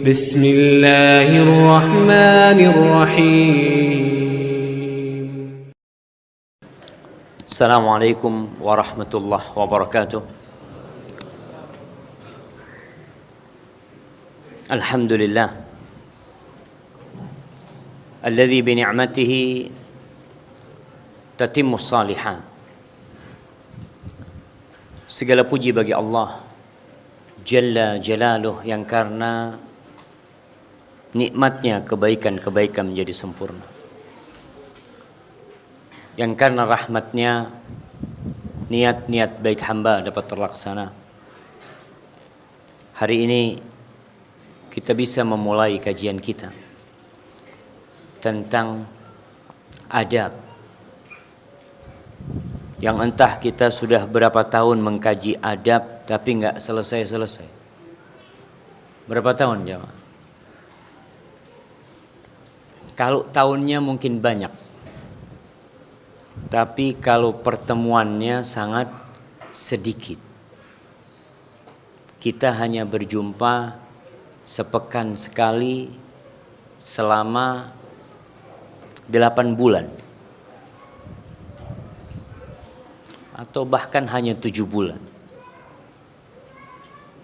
Bismillahirrahmanirrahim. Assalamualaikum warahmatullahi wabarakatuh. Alhamdulillah alladzi bi ni'matihi tatimmu shalihat. Segala puji bagi Allah Jalla Jalaluh yang karena nikmatnya kebaikan-kebaikan menjadi sempurna, yang karena rahmatnya niat-niat baik hamba dapat terlaksana. Hari ini kita bisa memulai kajian kita tentang adab yang entah kita sudah berapa tahun mengkaji adab tapi nggak selesai-selesai. Berapa tahun jemaah? Kalau tahunnya mungkin banyak, tapi kalau pertemuannya sangat sedikit. Kita hanya berjumpa sepekan sekali selama 8 bulan. Atau bahkan hanya 7 bulan.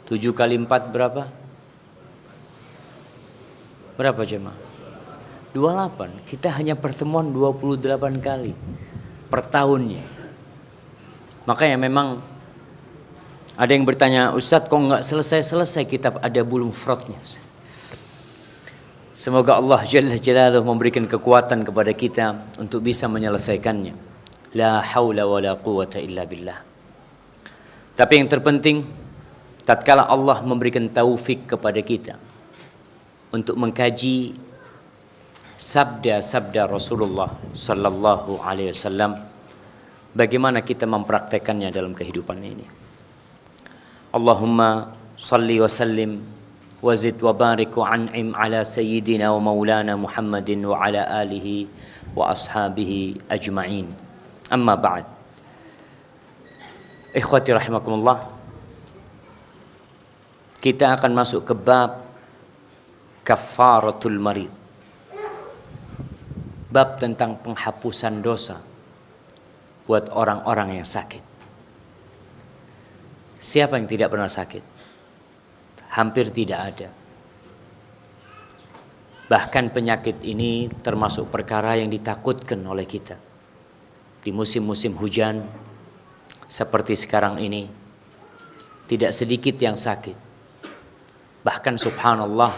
7 kali 4 berapa? Berapa jemaah? 28. Kita hanya pertemuan 28 kali per tahunnya. Makanya memang ada yang bertanya, Ustadz kok nggak selesai-selesai kitab Adabul Mufradnya? Semoga Allah Jalla Jalaluhu memberikan kekuatan kepada kita untuk bisa menyelesaikannya. La haula wa la quwata illa billah. Tapi yang terpenting, tatkala Allah memberikan taufik kepada kita untuk mengkaji sabda-sabda Rasulullah sallallahu alaihi wasallam, bagaimana kita mempraktekannya dalam kehidupan ini. Allahumma salli wa sallim wa zid wa barik wa an'im ala sayyidina wa maulana Muhammadin wa ala alihi wa ashabihi ajma'in. Amma ba'd. Ikhwati rahimakumullah. Kita akan masuk ke bab kafaratul marid. Bab tentang penghapusan dosa buat orang-orang yang sakit. Siapa yang tidak pernah sakit? Hampir tidak ada. Bahkan penyakit ini termasuk perkara yang ditakutkan oleh kita. Di musim-musim hujan seperti sekarang ini, tidak sedikit yang sakit. Bahkan subhanallah,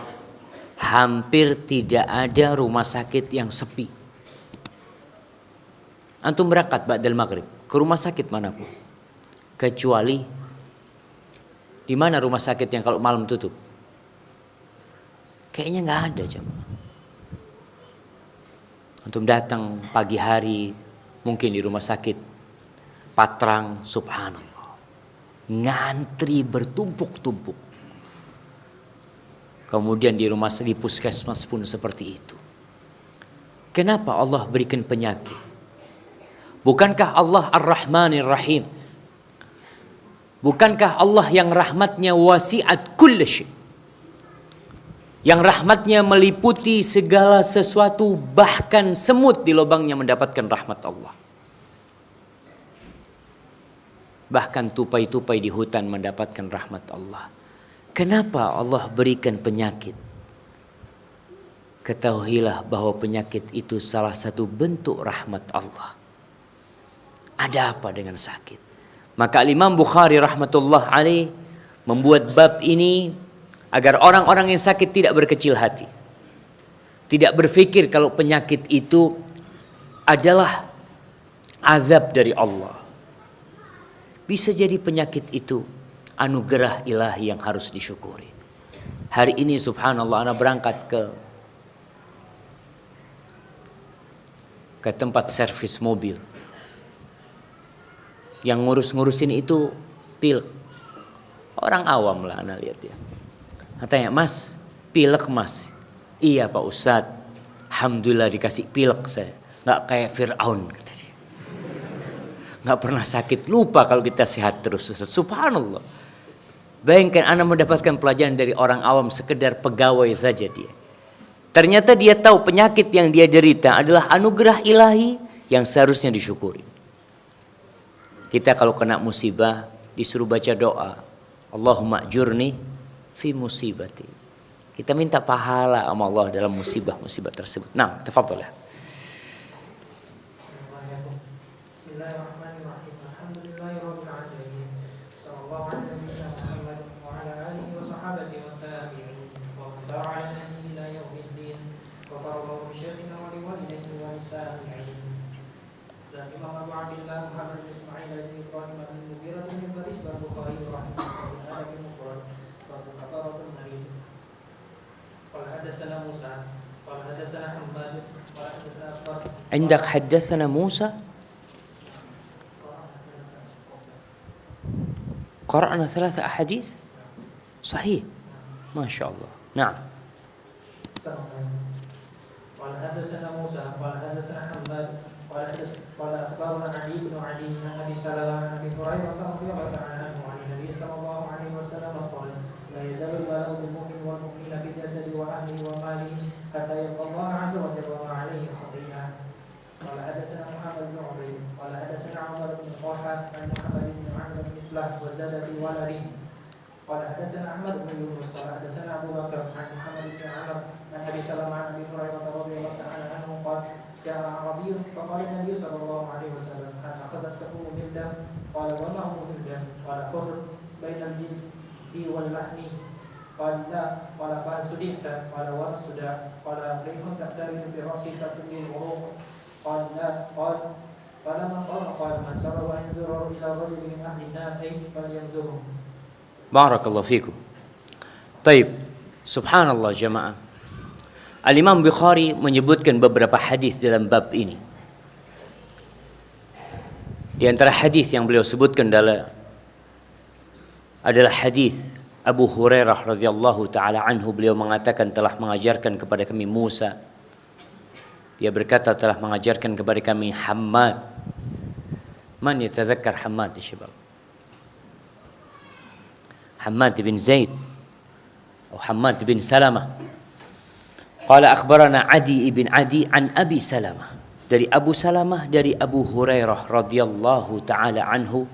hampir tidak ada rumah sakit yang sepi. Antum berangkat ba'dal maghrib ke rumah sakit manapun, kecuali di mana rumah sakit yang kalau malam tutup? Kayaknya nggak ada jemaah. Antum datang pagi hari, mungkin di rumah sakit Patrang, subhanallah, ngantri bertumpuk-tumpuk. Kemudian di rumah di puskesmas pun seperti itu. Kenapa Allah berikan penyakit? Bukankah Allah Ar-Rahmanir Rahim? Bukankah Allah yang rahmatnya wasi'at kulli syai'? Yang rahmatnya meliputi segala sesuatu, bahkan semut di lubangnya mendapatkan rahmat Allah. Bahkan tupai-tupai di hutan mendapatkan rahmat Allah. Kenapa Allah berikan penyakit? Ketahuilah bahwa penyakit itu salah satu bentuk rahmat Allah. Ada apa dengan sakit? Maka Imam Bukhari rahmatullah alaih membuat bab ini agar orang-orang yang sakit tidak berkecil hati. Tidak berpikir kalau penyakit itu adalah azab dari Allah. Bisa jadi penyakit itu anugerah ilahi yang harus disyukuri. Hari ini subhanallah ana berangkat ke tempat servis mobil. Yang ngurus-ngurusin itu pilek. Orang awam lah ana lihat ya. Katanya, "Mas, pilek Mas." "Iya Pak Ustadz, alhamdulillah dikasih pilek saya. Nggak kayak Fir'aun," kata dia. Nggak pernah sakit, lupa kalau kita sehat terus Ustadz. Subhanallah. Bayangkan anak mendapatkan pelajaran dari orang awam, sekedar pegawai saja dia. Ternyata dia tahu penyakit yang dia derita adalah anugerah ilahi yang seharusnya disyukuri. Kita kalau kena musibah disuruh baca doa, Allahumma ajurni fi musibati. Kita minta pahala sama Allah dalam musibah-musibah tersebut. Nah, tafadhol ya. عندك حدثنا موسى قرأنا 3 أحاديث صحيح ما شاء الله نعم. قال حدثنا موسى قال حدثنا حماد قال أخبرنا علي بن علي عن أبي سلمة عن أبي هريرة رضي الله تعالى عنه عن النبي صلى الله عليه وسلم قال لا يزال البلاء بالمؤمن والمؤمن في جسده وأهله وماله حتى يلقى الله عز وجل وما عليه خطيئة. قال حدثنا محمد بن عبيد قال حدثنا عمر بن طلحة عن محمد بن عمرو بن مسلم وزاد في ولده. قال حدثنا أحمد بن يونس قال حدثنا أبو بكر عن محمد بن عمرو عن أبي سلمة عن أبي هريرة رضي الله تعالى عنه قال جاء أعرابي فقال النبي صلى الله عليه وسلم هل أخذتك أم الدم؟ قال وما أم الدم؟ قال حر بين الجلد واللحم. قال لا. قال فهل صدقت؟ قال وما الصداع؟ قال ريح تأتلف برأسي تأتي العروق. قال لا. قال فلما قال من سره أن ينظر إلى رجل من أهل النار فلينظره. Barakallahu fikum. Taib. Subhanallah jamaah. Al-Imam Bukhari menyebutkan beberapa hadis dalam bab ini. Di antara hadis yang beliau sebutkan adalah hadis Abu Hurairah radhiyallahu taala anhu. Beliau mengatakan telah mengajarkan kepada kami Musa. Dia berkata telah mengajarkan kepada kami Hammad. Man yatazakkar Hammad ya syabab? حماد بن زيد أو حماد بن سلمة قال أخبرنا عدي بن عدي عن أبي سلمة dari Abu Salamah dari Abu Hurairah radhiyallahu taala anhu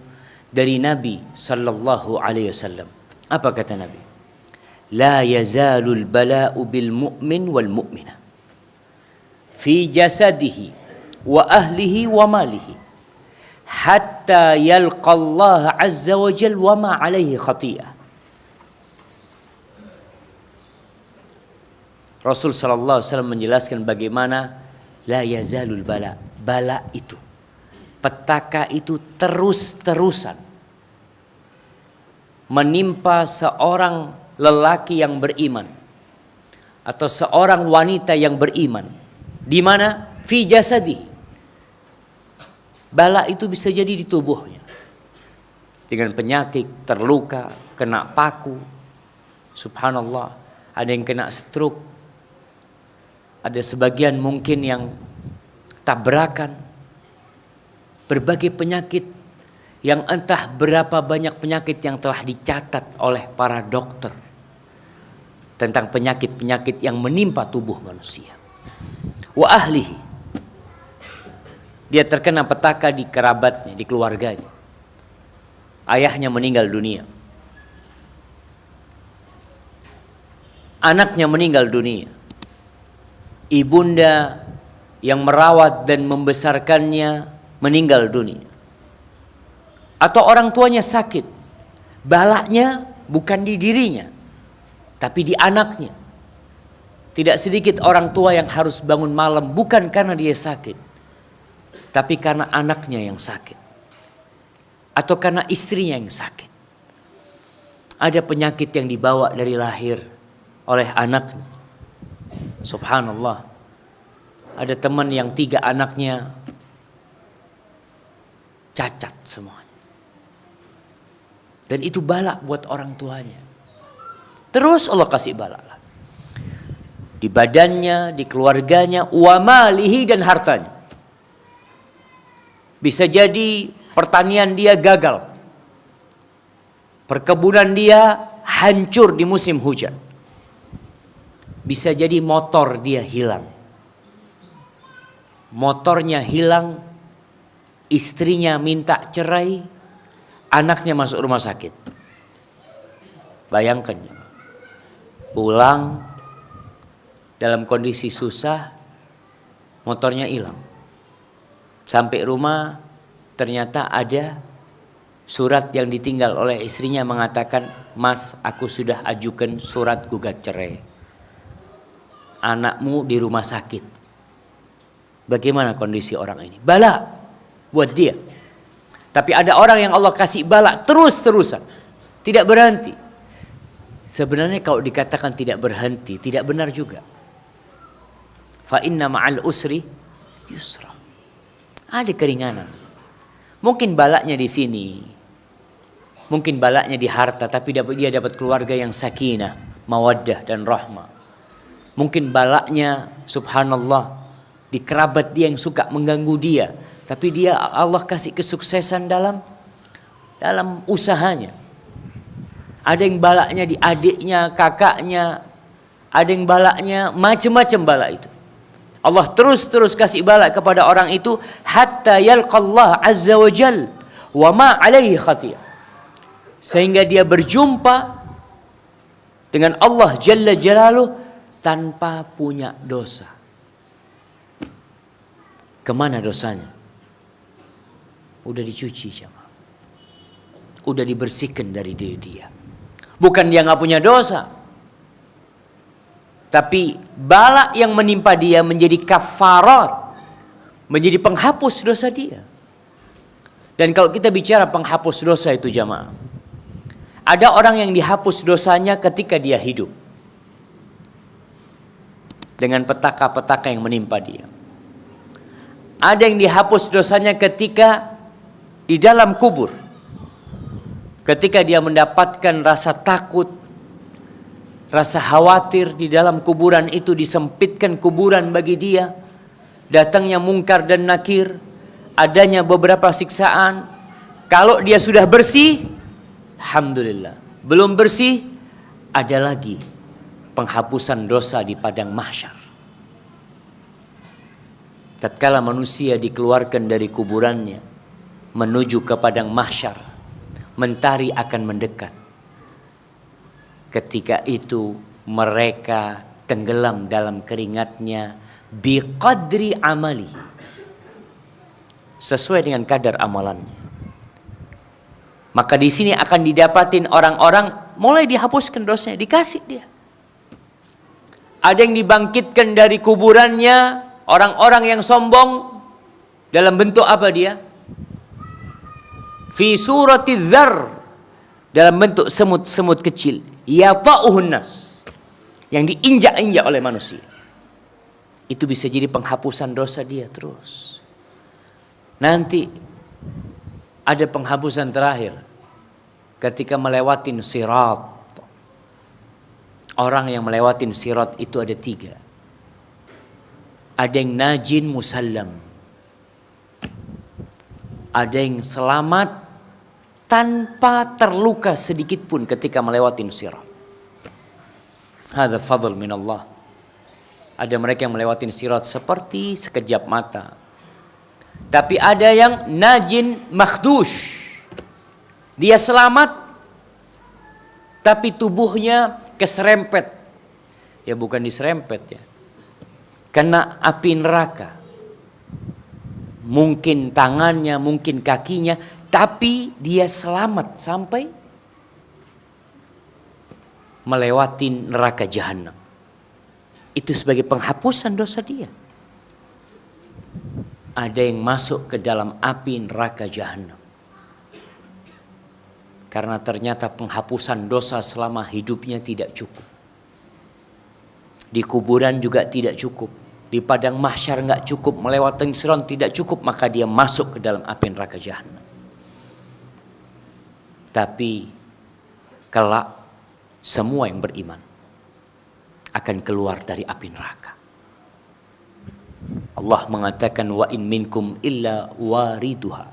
dari Nabi sallallahu alaihi wasallam. Apa kata Nabi? La yazalul bala'u bil mu'min wal mu'minah fi jasadihi wa ahlihi wa malihi hatta yalqa Allah azza wa jalla wa ma alaihi khati'ah. Rasul sallallahu alaihi wasallam menjelaskan bagaimana la yazalul bala. Bala itu, petaka itu terus-terusan menimpa seorang lelaki yang beriman atau seorang wanita yang beriman. Di mana? Fi jasadi. Bala itu bisa jadi di tubuhnya. Dengan penyakit, terluka, kena paku. Subhanallah. Ada yang kena stroke. Ada sebagian mungkin yang tabrakan. Berbagai penyakit yang entah berapa banyak penyakit yang telah dicatat oleh para dokter. Tentang penyakit-penyakit yang menimpa tubuh manusia. Wa ahlihi. Dia terkena petaka di kerabatnya, di keluarganya. Ayahnya meninggal dunia. Anaknya meninggal dunia. Ibunda yang merawat dan membesarkannya meninggal dunia. Atau orang tuanya sakit. Balaknya bukan di dirinya, tapi di anaknya. Tidak sedikit orang tua yang harus bangun malam bukan karena dia sakit, tapi karena anaknya yang sakit. Atau karena istrinya yang sakit. Ada penyakit yang dibawa dari lahir oleh anaknya. Subhanallah. Ada teman yang 3 anaknya cacat semuanya. Dan itu bala buat orang tuanya. Terus Allah kasih bala. Di badannya, di keluarganya, wa malihi dan hartanya. Bisa jadi pertanian dia gagal. Perkebunan dia hancur di musim hujan. Bisa jadi motor dia hilang. Motornya hilang, istrinya minta cerai, anaknya masuk rumah sakit. Bayangkan, pulang dalam kondisi susah, motornya hilang. Sampai rumah ternyata ada surat yang ditinggal oleh istrinya mengatakan, "Mas, aku sudah ajukan surat gugat cerai. Anakmu di rumah sakit." Bagaimana kondisi orang ini? Bala buat dia. Tapi ada orang yang Allah kasih bala terus-terusan, tidak berhenti. Sebenarnya kalau dikatakan tidak berhenti, tidak benar juga. Fa inna ma'al usri yusra. Ada keringanan. Mungkin balaknya di sini, mungkin balaknya di harta, tapi dia dapat keluarga yang sakinah, mawaddah dan rahmah. Mungkin balaknya, subhanallah, di kerabat dia yang suka mengganggu dia, tapi dia Allah kasih kesuksesan dalam usahanya. Ada yang balaknya di adiknya, kakaknya, ada yang balaknya macam-macam balak itu. Allah terus kasih balak kepada orang itu hatta yalqallah azza wa jal wa ma alaihi khatiyah. Sehingga dia berjumpa dengan Allah Jalla Jalaluh tanpa punya dosa. Kemana dosanya? Udah dicuci jemaah. Udah dibersihkan dari diri dia. Bukan dia gak punya dosa, tapi bala yang menimpa dia menjadi kafarat, menjadi penghapus dosa dia. Dan kalau kita bicara penghapus dosa itu jemaah, ada orang yang dihapus dosanya ketika dia hidup dengan petaka-petaka yang menimpa dia. Ada yang dihapus dosanya ketika di dalam kubur, ketika dia mendapatkan rasa takut, rasa khawatir di dalam kuburan itu, disempitkan kuburan bagi dia, datangnya mungkar dan nakir, adanya beberapa siksaan. Kalau dia sudah bersih, alhamdulillah. Belum bersih, ada lagi penghapusan dosa di padang mahsyar. Tatkala manusia dikeluarkan dari kuburannya menuju ke padang mahsyar, mentari akan mendekat. Ketika itu mereka tenggelam dalam keringatnya biqadri amali, sesuai dengan kadar amalannya. Maka di sini akan didapatin orang-orang mulai dihapuskan dosanya, dikasih dia. Ada yang dibangkitkan dari kuburannya, orang-orang yang sombong, dalam bentuk apa dia? Fi surati dzar, dalam bentuk semut-semut kecil, yata'uhun nas, yang diinjak-injak oleh manusia. Itu bisa jadi penghapusan dosa dia terus. Nanti ada penghapusan terakhir ketika melewatin sirat. Orang yang melewatin sirat itu ada 3. Ada yang najin musallam, ada yang selamat tanpa terluka sedikit pun ketika melewati sirat. Hadza fadl min Allah. Ada mereka yang melewati sirat seperti sekejap mata. Tapi ada yang najin makhdush. Dia selamat tapi tubuhnya keserempet. Ya bukan diserempet ya. Kena api neraka. Mungkin tangannya, mungkin kakinya, tapi dia selamat sampai melewati neraka jahanam. Itu sebagai penghapusan dosa dia. Ada yang masuk ke dalam api neraka jahanam karena ternyata penghapusan dosa selama hidupnya tidak cukup. Di kuburan juga tidak cukup. Di padang mahsyar enggak cukup, melewati sirat tidak cukup, maka dia masuk ke dalam api neraka jahanam. Tapi kelak semua yang beriman akan keluar dari api neraka. Allah mengatakan wa in minkum illa wariduha.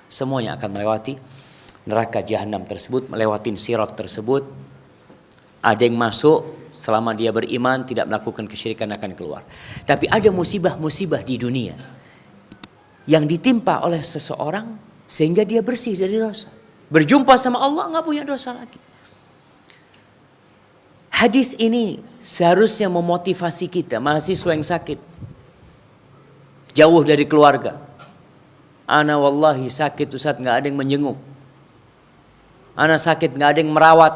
Semuanya akan melewati neraka jahanam tersebut, melewatin sirat tersebut. Ada yang masuk selama dia beriman, tidak melakukan kesyirikan akan keluar. Tapi ada musibah-musibah di dunia yang ditimpa oleh seseorang sehingga dia bersih dari dosa. Berjumpa sama Allah nggak punya dosa lagi. Hadis ini seharusnya memotivasi kita, mahasiswa yang sakit, jauh dari keluarga. Ana wallahi sakit Ustaz, nggak ada yang menjenguk. Ana sakit nggak ada yang merawat.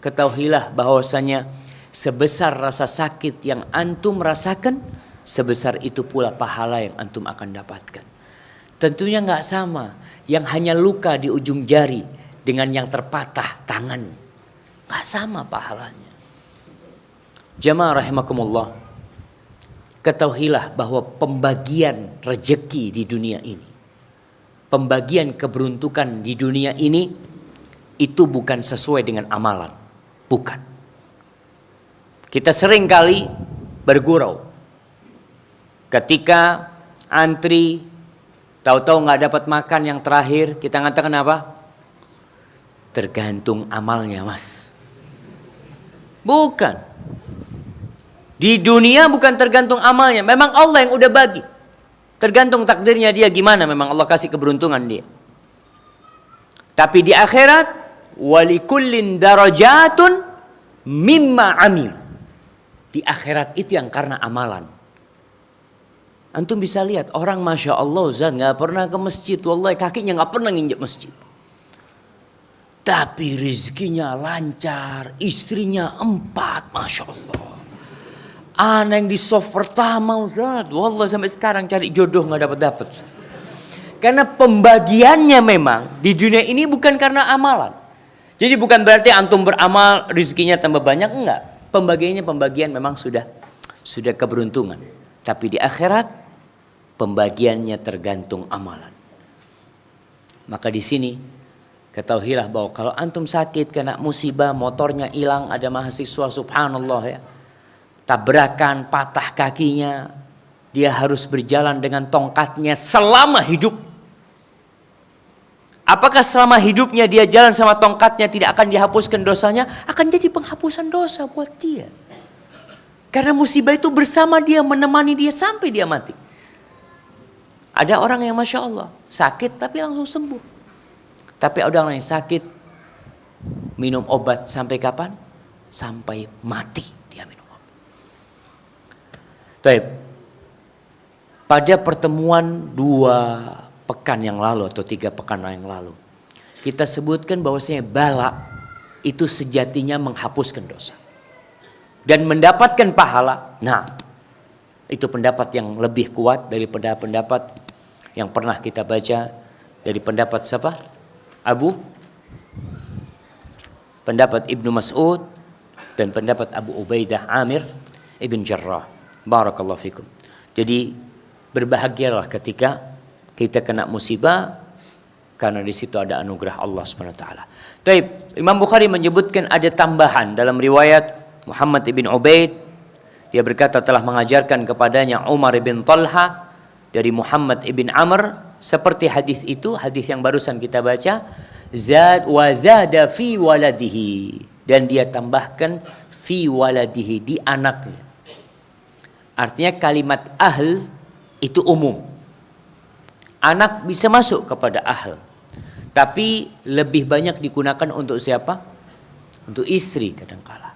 Ketahuilah bahwasanya sebesar rasa sakit yang antum rasakan, sebesar itu pula pahala yang antum akan dapatkan. Tentunya nggak sama yang hanya luka di ujung jari dengan yang terpatah tangan. Nggak sama pahalanya. Jamaah rahimakumullah, ketahuilah bahwa pembagian rejeki di dunia ini, pembagian keberuntukan di dunia ini, itu bukan sesuai dengan amalan. Bukan. Kita sering kali bergurau ketika antri, tahu-tahu nggak dapat makan yang terakhir, kita mengatakan apa? Tergantung amalnya, Mas. Bukan. Di dunia bukan tergantung amalnya, memang Allah yang udah bagi. Tergantung takdirnya dia gimana, memang Allah kasih keberuntungan dia. Tapi di akhirat, walikullin darajatun mimma amil. Di akhirat itu yang karena amalan. Antum bisa lihat orang Masya Allah Ustaz gak pernah ke masjid, wallahi kakinya gak pernah nginjak masjid. Tapi rezekinya lancar, istrinya 4, Masya Allah. Anak yang di soft pertama Ustaz, wallahi sampai sekarang cari jodoh gak dapat. Karena pembagiannya memang di dunia ini bukan karena amalan. Jadi bukan berarti antum beramal rezekinya tambah banyak, enggak. Pembagian memang sudah keberuntungan. Tapi di akhirat pembagiannya tergantung amalan. Maka di sini ketahuilah bahwa kalau antum sakit kena musibah, motornya hilang, ada mahasiswa subhanallah ya, tabrakan, patah kakinya, dia harus berjalan dengan tongkatnya selama hidup. Apakah selama hidupnya dia jalan sama tongkatnya tidak akan dihapuskan dosanya? Akan jadi penghapusan dosa buat dia. Karena musibah itu bersama dia, menemani dia sampai dia mati. Ada orang yang Masya Allah sakit tapi langsung sembuh. Tapi ada orang yang sakit minum obat sampai kapan? Sampai mati dia minum obat. Baik. Pada pertemuan 2 pekan yang lalu atau 3 pekan yang lalu, kita sebutkan bahwasanya bala itu sejatinya menghapuskan dosa dan mendapatkan pahala. Nah, itu pendapat yang lebih kuat daripada pendapat yang pernah kita baca dari pendapat siapa? Pendapat Ibnu Mas'ud dan pendapat Abu Ubaidah Amir Ibn Jarrah. Barakallahu fikum. Jadi berbahagialah ketika kita kena musibah, karena di situ ada anugerah Allah Subhanahu wa taala. Baik, Imam Bukhari menyebutkan ada tambahan dalam riwayat Muhammad ibn Ubaid. Dia berkata telah mengajarkan kepadanya Umar ibn Talha dari Muhammad ibn Amr seperti hadis itu, hadis yang barusan kita baca, zada fi waladihi, dan dia tambahkan fi waladihi, di anaknya. Artinya kalimat ahl itu umum. Anak bisa masuk kepada ahl, tapi lebih banyak digunakan untuk siapa? Untuk istri kadangkala.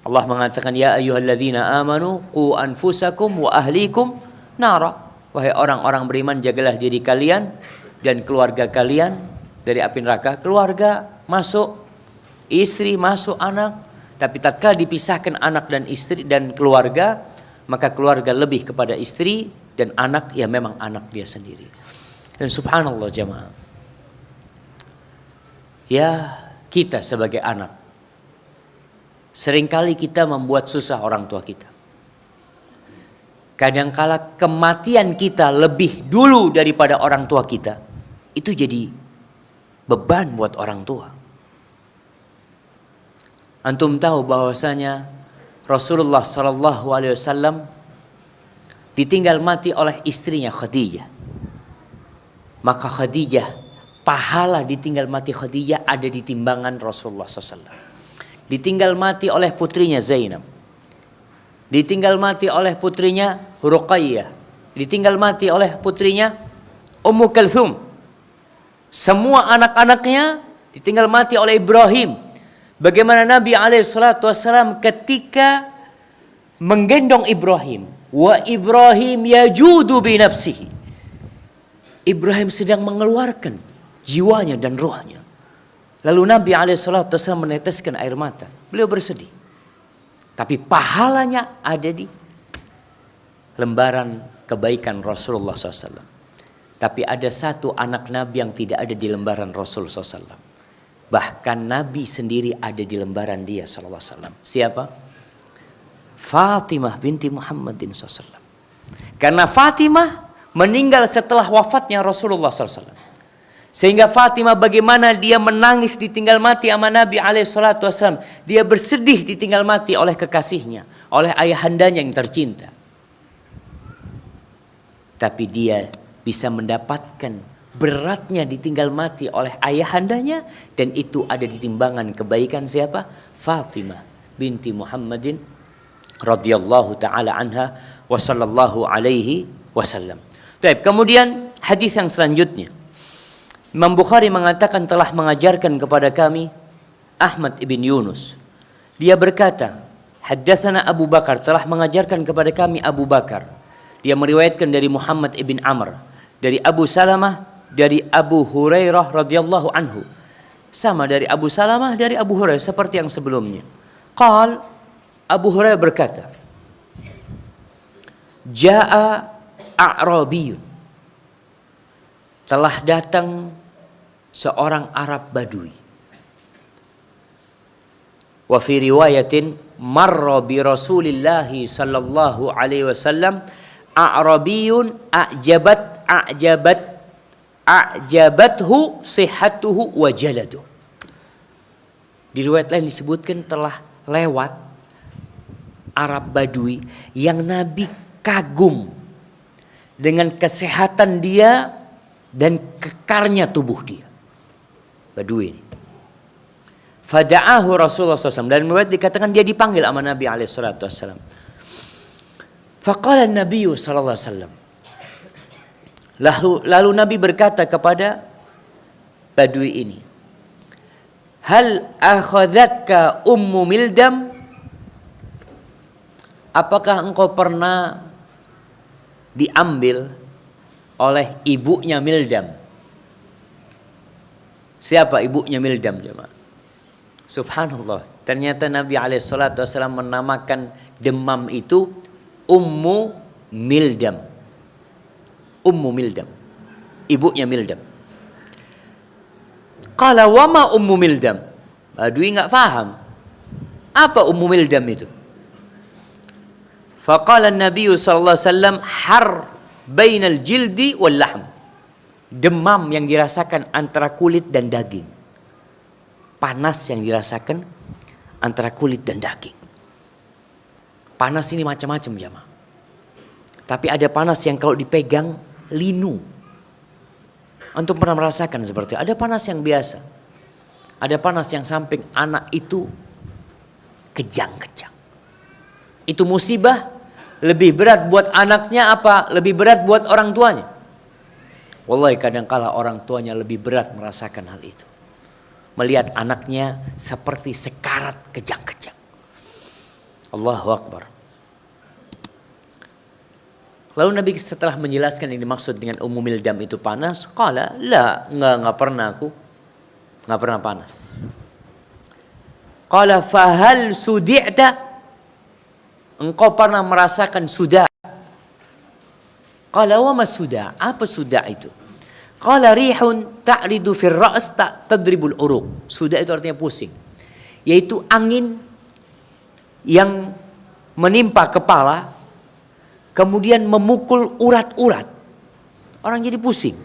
Allah mengatakan ya ayyuhalladzina amanu qu anfusakum wa ahlikum nara. Wahai orang-orang beriman, jagalah diri kalian dan keluarga kalian dari api neraka. Keluarga masuk, istri masuk, anak. Tapi tatkala dipisahkan anak dan istri dan keluarga, maka keluarga lebih kepada istri, dan anak ya memang anak dia sendiri. Dan subhanallah jamaah, ya kita sebagai anak, seringkali kita membuat susah orang tua kita. Kadangkala kematian kita lebih dulu daripada orang tua kita. Itu jadi beban buat orang tua. Antum tahu bahwasanya Rasulullah SAW ditinggal mati oleh istrinya Khadijah. Maka Khadijah pahala ditinggal mati Khadijah ada di timbangan Rasulullah SAW. Ditinggal mati oleh putrinya Zainab, ditinggal mati oleh putrinya Ruqayyah, ditinggal mati oleh putrinya Ummu Kalthum. Semua anak-anaknya ditinggal mati oleh Ibrahim. Bagaimana Nabi SAW ketika menggendong Ibrahim, wa Ibrahim yajudu bi nafsihi. Ibrahim sedang mengeluarkan jiwanya dan rohnya. Lalu Nabi SAW meneteskan air mata. Beliau bersedih. Tapi pahalanya ada di lembaran kebaikan Rasulullah SAW. Tapi ada satu anak Nabi yang tidak ada di lembaran Rasulullah SAW. Bahkan Nabi sendiri ada di lembaran dia SAW. Siapa? Fatimah binti Muhammadin SAW. Karena Fatimah meninggal setelah wafatnya Rasulullah SAW. Sehingga Fatimah bagaimana dia menangis ditinggal mati sama Nabi SAW. Dia bersedih ditinggal mati oleh kekasihnya, oleh ayahandanya yang tercinta. Tapi dia bisa mendapatkan beratnya ditinggal mati oleh ayahandanya, dan itu ada di timbangan kebaikan siapa? Fatimah binti Muhammadin radhiyallahu taala anha wa sallallahu alaihi wasallam. Baik, kemudian hadis yang selanjutnya. Imam Bukhari mengatakan telah mengajarkan kepada kami Ahmad ibn Yunus. Dia berkata, haddatsana Abu Bakar, telah mengajarkan kepada kami Abu Bakar. Dia meriwayatkan dari Muhammad ibn Amr, dari Abu Salamah, dari Abu Hurairah radhiyallahu anhu. Sama dari Abu Salamah, dari Abu Hurairah seperti yang sebelumnya. Qal, Abu Hurairah berkata, Ja'a A'rabiyun, telah datang seorang Arab Badui. Wa fi riwayatin marra bi Rasulillah sallallahu alaihi wasallam A'rabiyun a'jabathu sihhatuhu wa jaladuh. Di riwayat lain disebutkan telah lewat Arab Badui yang Nabi kagum dengan kesehatan dia dan kekarnya tubuh dia. Badui ini. Fada'ahu Rasulullah SAW. Dan riwayat dikatakan dia dipanggil sama Nabi SAW. Faqala Nabi SAW. Lalu Nabi berkata kepada Badui ini, Hal akhadhatka ummu Mildam? Apakah engkau pernah diambil oleh ibunya Mildam? Siapa ibunya Mildam, jemaah? Subhanallah, ternyata Nabi SAW menamakan demam itu Ummu Mildam. Ummu Mildam, ibunya Mildam. Qala wa ma Ummu Mildam? Badui enggak faham. Apa Ummu Mildam itu? Faqala Nabi sallallahu alaihi wasallam har bainal jildi wal lahm. Demam yang dirasakan antara kulit dan daging. Panas yang dirasakan antara kulit dan daging. Panas ini macam-macam, jemaah. Tapi ada panas yang kalau dipegang linu. Antum pernah merasakan seperti itu? Ada panas yang biasa. Ada panas yang samping anak itu kejang-kejang. Itu musibah lebih berat buat anaknya apa lebih berat buat orang tuanya? Wallahi kadangkala orang tuanya lebih berat merasakan hal itu. Melihat anaknya seperti sekarat kejang-kejang. Allahu Akbar. Lalu Nabi setelah menjelaskan yang dimaksud dengan Ummu Mildam itu panas, qala la, enggak pernah aku. Enggak pernah panas. Qala fahal sudi'ta? Engkau pernah merasakan sudah? Qala wa ma sudah? Apa sudah itu? Qala rihun ta'ridu fir ra's tadribul uruq. Sudah itu artinya pusing. Yaitu angin yang menimpa kepala kemudian memukul urat-urat. Orang jadi pusing.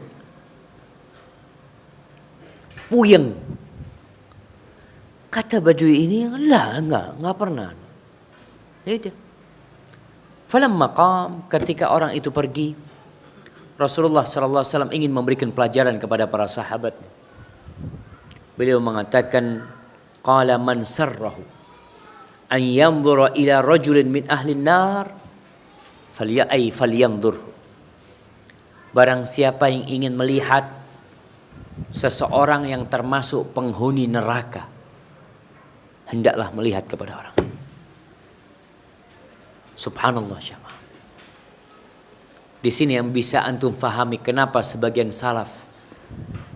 Puyeng. Kata Badui ini, enggak pernah. Itu. Falamma qam, ketika orang itu pergi, Rasulullah sallallahu alaihi wasallam ingin memberikan pelajaran kepada para sahabat. Beliau mengatakan, qala man sarrahu an yanzura ila rajulin min ahli an-nar falyanzur. Barang siapa yang ingin melihat seseorang yang termasuk penghuni neraka, hendaklah melihat kepada orang. Subhanallah jemaah. Di sini yang bisa antum fahami kenapa sebagian salaf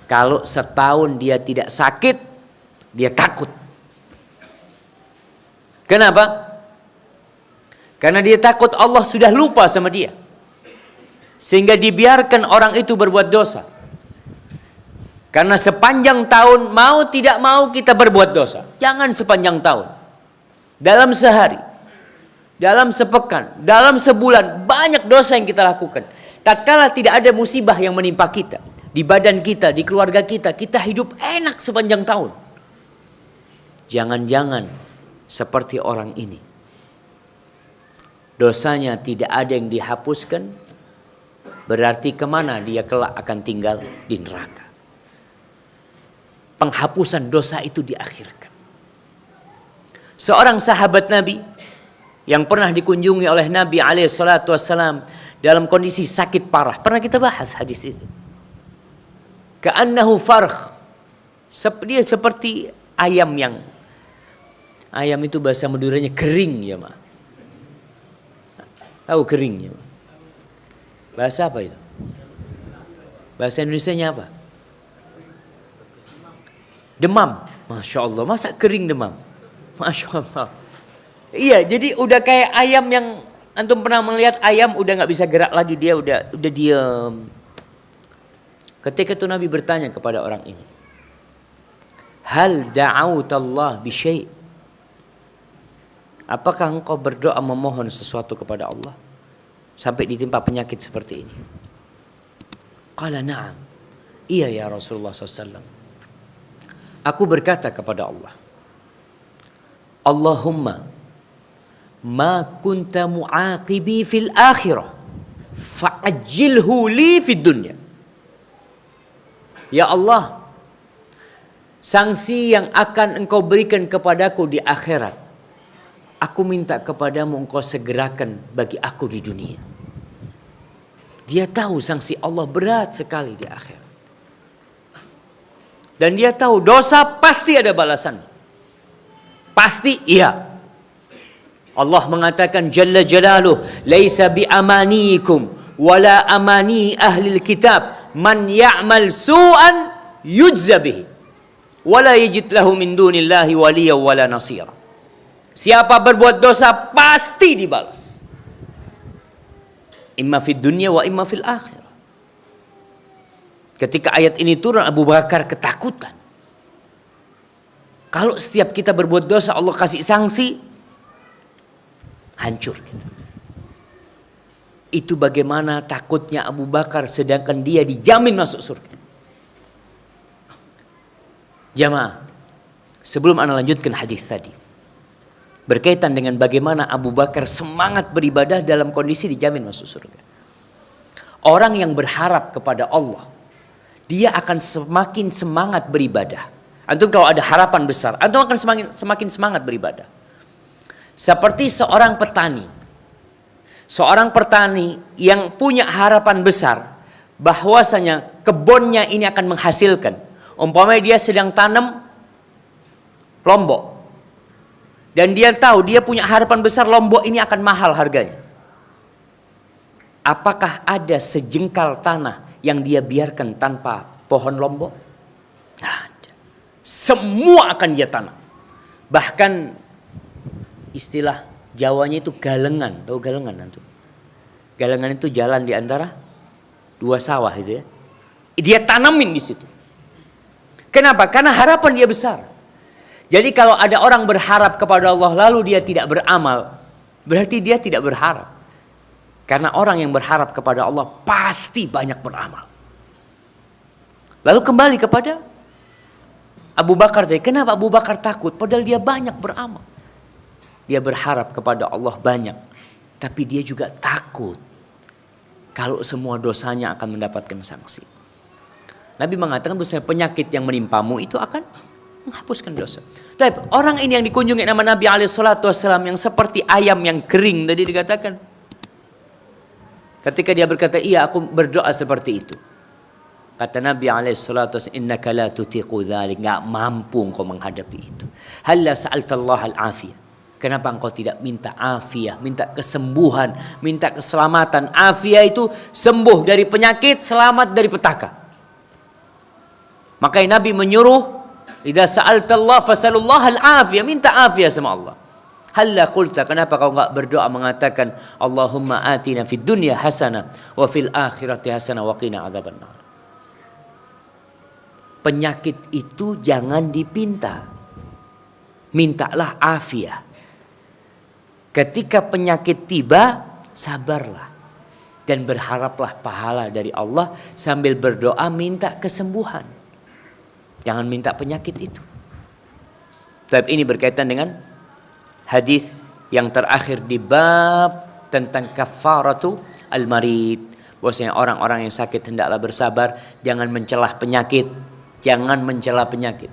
kalau setahun dia tidak sakit, dia takut. Kenapa? Karena dia takut Allah sudah lupa sama dia, sehingga dibiarkan orang itu berbuat dosa. Karena sepanjang tahun mau tidak mau kita berbuat dosa. Jangan sepanjang tahun, dalam sehari, dalam sepekan, dalam sebulan, banyak dosa yang kita lakukan. Tatkala tidak ada musibah yang menimpa kita, di badan kita, di keluarga kita, kita hidup enak sepanjang tahun. Jangan-jangan seperti orang ini, dosanya tidak ada yang dihapuskan, berarti kemana dia kelak akan tinggal? Di neraka. Penghapusan dosa itu diakhirkan. Seorang sahabat Nabi yang pernah dikunjungi oleh Nabi SAW dalam kondisi sakit parah. Pernah kita bahas hadis itu. Ka'annahu farkh. Dia seperti ayam itu bahasa Maduranya kering ya ma. Tahu kering ya ma? Bahasa apa itu? Bahasa Indonesianya apa? Demam. Masya Allah. Masa kering demam? Masya Allah. Iya, jadi udah kayak ayam yang antum pernah melihat ayam udah nggak bisa gerak lagi, dia udah diam. Ketika itu Nabi bertanya kepada orang ini, hal da'autallah bi syai'? Apakah engkau berdoa memohon sesuatu kepada Allah sampai ditimpa penyakit seperti ini? Qala na'am. Iya ya Rasulullah SAW. Aku berkata kepada Allah, Allahumma ma kunta mu'aqibi fil akhirah fa'ajjilhu li fid dunya. Ya Allah, sanksi yang akan engkau berikan kepadaku di akhirat, aku minta kepadamu engkau segerakan bagi aku di dunia. Dia tahu sanksi Allah berat sekali di akhirat. Dan dia tahu dosa pasti ada balasan. Pasti iya. Allah mengatakan Jalla Jalaluh, laisa bi amaniikum wala amani ahli kitab man ya'mal su'an yujza bihi wala yajid lahu min dunillahi waliya wala nasira. Siapa berbuat dosa pasti dibalas. Imma fid dunya wa imma fil akhirah. Ketika ayat ini turun, Abu Bakar ketakutan. Kalau setiap kita berbuat dosa Allah kasih sanksi, hancur kita. Itu bagaimana takutnya Abu Bakar sedangkan dia dijamin masuk surga. Jamaah, sebelum ana lanjutkan hadis tadi, berkaitan dengan bagaimana Abu Bakar semangat beribadah dalam kondisi dijamin masuk surga. Orang yang berharap kepada Allah, dia akan semakin semangat beribadah. Antum kalau ada harapan besar, antum akan semakin semangat beribadah. Seperti seorang petani. Seorang petani yang punya harapan besar bahwasanya kebunnya ini akan menghasilkan. Umpamanya dia sedang tanam lombok. Dan dia tahu dia punya harapan besar lombok ini akan mahal harganya. Apakah ada sejengkal tanah yang dia biarkan tanpa pohon lombok? Tidak ada. Semua akan dia tanam. Bahkan istilah Jawanya itu galengan. Tahu galengan nanti? Galengan itu jalan di antara dua sawah itu ya. Dia tanamin di situ. Kenapa? Karena harapan dia besar. Jadi kalau ada orang berharap kepada Allah lalu dia tidak beramal, berarti dia tidak berharap. Karena orang yang berharap kepada Allah pasti banyak beramal. Lalu kembali kepada Abu Bakar tadi. Kenapa Abu Bakar takut? Padahal dia banyak beramal. Dia berharap kepada Allah banyak. Tapi dia juga takut. kalau semua dosanya akan mendapatkan sanksi. Nabi mengatakan bahwa penyakit yang menimpamu itu akan menghapuskan dosa. Tapi orang ini yang dikunjungi nama Nabi SAW yang seperti ayam yang kering tadi dikatakan. Ketika dia berkata, iya aku berdoa seperti itu. Kata Nabi SAW, innaka la tutiqu dhalik, gak mampu engkau menghadapi itu. Halla sa'altallah al-afiyah. Kenapa engkau tidak minta afiyah, minta kesembuhan, minta keselamatan. Afiyah itu sembuh dari penyakit, selamat dari petaka. Makanya Nabi menyuruh, idza sa'altallah fasalullah al-afiyah, minta afiyah sama Allah. Halla qulta, kenapa kau enggak berdoa mengatakan Allahumma atina fid dunya hasanah wa fil akhirati hasanah wa qina adzabannar. Penyakit itu jangan dipinta. Mintalah afiah. Ketika penyakit tiba, sabarlah dan berharaplah pahala dari Allah sambil berdoa minta kesembuhan. Jangan minta penyakit itu. Tapi ini berkaitan dengan hadis yang terakhir di bab tentang kafaratu al-marid. Bahwasanya orang-orang yang sakit hendaklah bersabar, jangan mencelah penyakit, jangan mencela penyakit.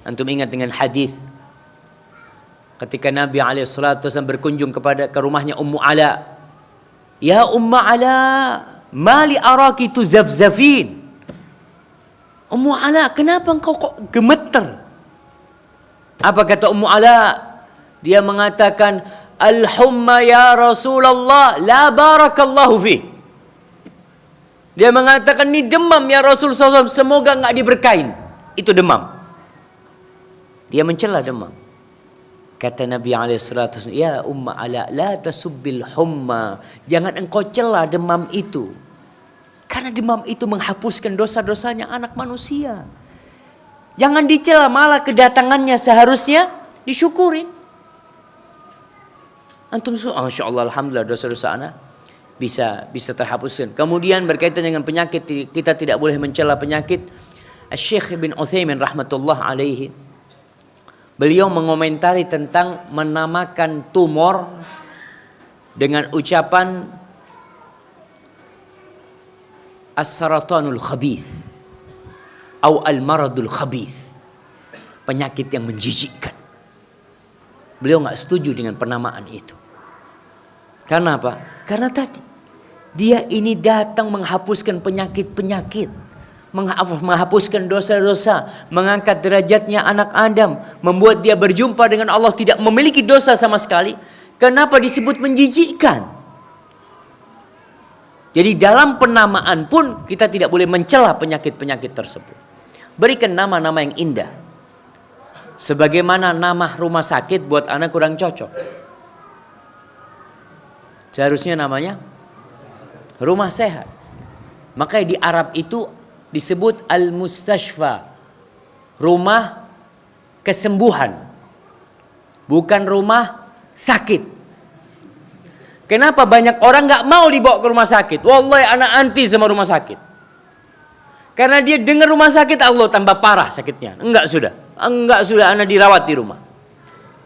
Antum ingat dengan hadis ketika Nabi SAW berkunjung ke rumahnya Ummu Ala. Ya Ummu Ala, mali araki tuzafzafin. Ummu Ala, kenapa engkau kok gemeter? Apa kata Ummu Ala? Dia mengatakan, Al-humma ya Rasulullah, la barakallahu fi. Dia mengatakan, ini demam ya Rasulullah SAW, semoga enggak diberkain. Itu demam. Dia mencela demam. Kata Nabi SAW, ya Umma Ala, la tasubbil humma. Jangan engkau cela demam itu. Karena demam itu menghapuskan dosa-dosanya anak manusia. Jangan dicela, malah kedatangannya seharusnya disyukurin. Antum Masya Allah, alhamdulillah dosa-dosa anak bisa terhapuskan. Kemudian berkaitan dengan penyakit, kita tidak boleh mencela penyakit. Syekh bin Utsaimin rahmatullah alaihi, beliau mengomentari tentang menamakan tumor dengan ucapan as-saratanul khabith atau al-maradul khabith, penyakit yang menjijikkan. Beliau nggak setuju dengan penamaan itu. Karena apa? Karena tadi dia ini datang menghapuskan penyakit-penyakit, menghapuskan dosa-dosa, mengangkat derajatnya anak Adam, membuat dia berjumpa dengan Allah tidak memiliki dosa sama sekali. Kenapa disebut menjijikkan? Jadi dalam penamaan pun kita tidak boleh mencela penyakit-penyakit tersebut. Berikan nama-nama yang indah. Sebagaimana nama rumah sakit buat anak kurang cocok. Seharusnya namanya rumah sehat. Makanya di Arab itu disebut al-mustashfa, rumah kesembuhan, bukan rumah sakit. Kenapa banyak orang gak mau dibawa ke rumah sakit? Wallahi anak anti sama rumah sakit. Karena dia dengar rumah sakit, Allah tambah parah sakitnya. Enggak sudah anak dirawat di rumah.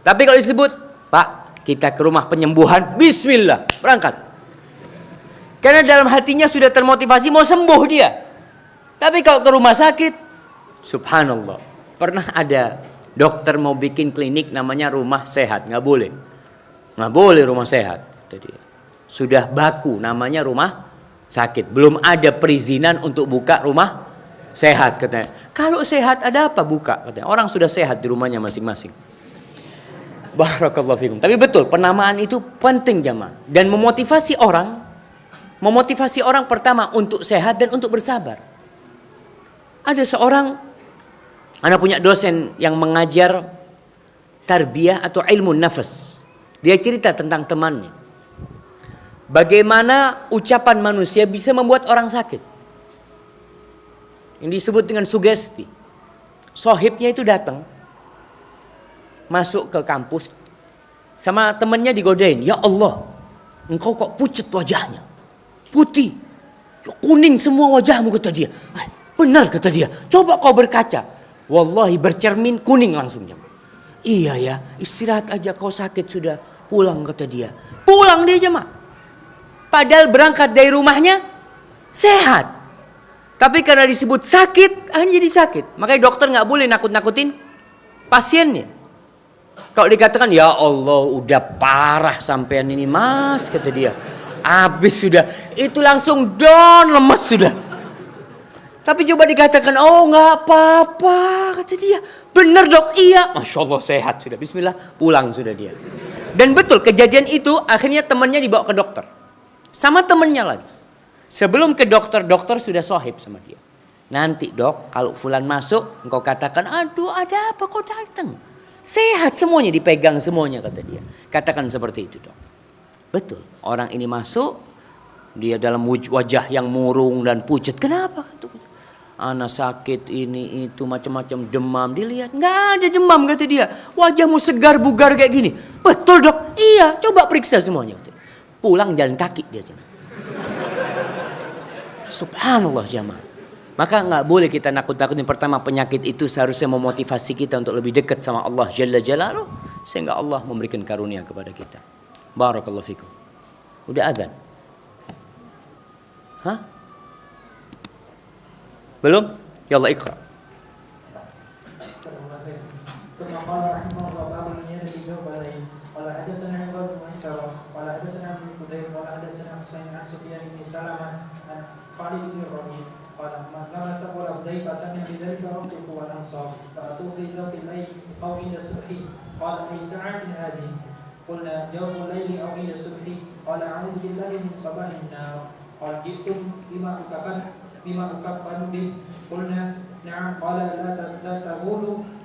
Tapi kalau disebut, Pak, kita ke rumah penyembuhan, bismillah, berangkat. Karena dalam hatinya sudah termotivasi mau sembuh dia. Tapi kalau ke rumah sakit, subhanallah, pernah ada dokter mau bikin klinik namanya rumah sehat, nggak boleh rumah sehat. Tadi sudah baku namanya rumah sakit, belum ada perizinan untuk buka rumah sehat katanya. Kalau sehat ada apa buka katanya? Orang sudah sehat di rumahnya masing-masing. Barakallahu fikum. Tapi betul penamaan itu penting jamaah dan memotivasi orang pertama untuk sehat dan untuk bersabar. Ada seorang anak punya dosen yang mengajar tarbiyah atau ilmu nafas. Dia cerita tentang temannya. Bagaimana ucapan manusia bisa membuat orang sakit. Yang disebut dengan sugesti. Sohibnya itu datang. Masuk ke kampus. Sama temannya digodain. Ya Allah, engkau kok pucat wajahnya. Putih. Kuning semua wajahmu kata dia. Benar kata dia. Coba kau berkaca. Wallahi bercermin kuning langsung. Iya ya, istirahat aja kau sakit sudah. Pulang kata dia. Pulang dia jemaah. Padahal berangkat dari rumahnya sehat. Tapi karena disebut sakit, akhirnya jadi sakit. Makanya dokter nggak boleh nakut-nakutin pasiennya. Kalau dikatakan, ya Allah udah parah sampean ini mas, kata dia. Habis sudah, itu langsung down, lemas sudah. Tapi coba dikatakan, oh nggak apa-apa, kata dia. Bener dok, iya. Masya Allah sehat sudah, bismillah, pulang sudah dia. Dan betul, kejadian itu akhirnya temannya dibawa ke dokter. Sama temannya lagi. Sebelum ke dokter, dokter sudah sohib sama dia. Nanti dok, kalau fulan masuk, engkau katakan, aduh ada apa kau datang? Sehat semuanya, dipegang semuanya, kata dia. Katakan seperti itu dok. Betul, orang ini masuk, dia dalam wajah yang murung dan pucat. Kenapa? Anak sakit ini itu macam-macam demam. Dilihat nggak ada demam, kata dia. Wajahmu segar bugar kayak gini. Betul dok, iya. Coba periksa semuanya. Pulang jalan kaki dia jalan. Subhanallah jamaah. Maka nggak boleh kita nakut-nakutin. Pertama, penyakit itu seharusnya memotivasi kita untuk lebih dekat sama Allah Jalla Jalaluh, sehingga Allah memberikan karunia kepada kita. Barakallahu fikum. Udah azan? Hah? Belum? Ya Allah ikra. قلنا جوف الليل أو عند الصبح قال أعوذ بالله من صباح النار قال جئتم بما أكفن به قلنا نعم قال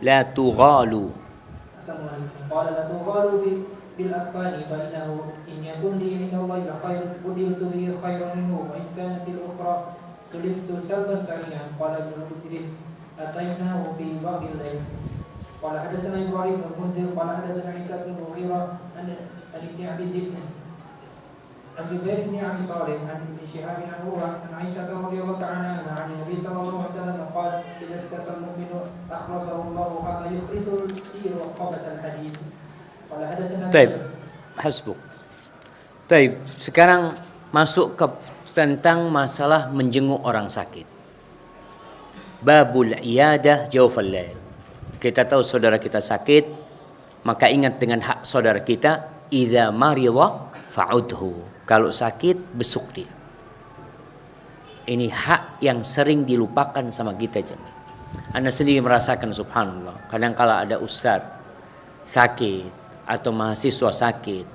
لا تغالوا قال لا تغالوا بالأكفان فإنه إن يكن لي عند الله لخير بدلت به خيرا منه وإن كانت الأخرى سلبت سلبا سريعا قال ابن إدريس أتيناه في بعض الليل قال حدثنا إبراهيم بن المنذر قال حدثنا عيسى بن المغيرة عن ابن أبي ذئب عن جبير بن أبي صالح عن ابن شهاب عن عروة عن عائشة رضي الله تعالى عنها عن النبي صلى الله عليه وسلم قال إذا استكى المؤمن أخلصه الله كما يخلص السير وخبث الحديد قال حدثنا طيب hasbuk. Taib, sekarang masuk ke tentang masalah menjenguk orang sakit. Babul iyadah jawfal lail. Kita tahu saudara kita sakit, maka ingat dengan hak saudara kita, idza marida fa'udhu. Kalau sakit, besuk dia. Ini hak yang sering dilupakan sama kita jemaah. Anda sendiri merasakan subhanallah. Kadang-kala ada ustaz sakit atau mahasiswa sakit,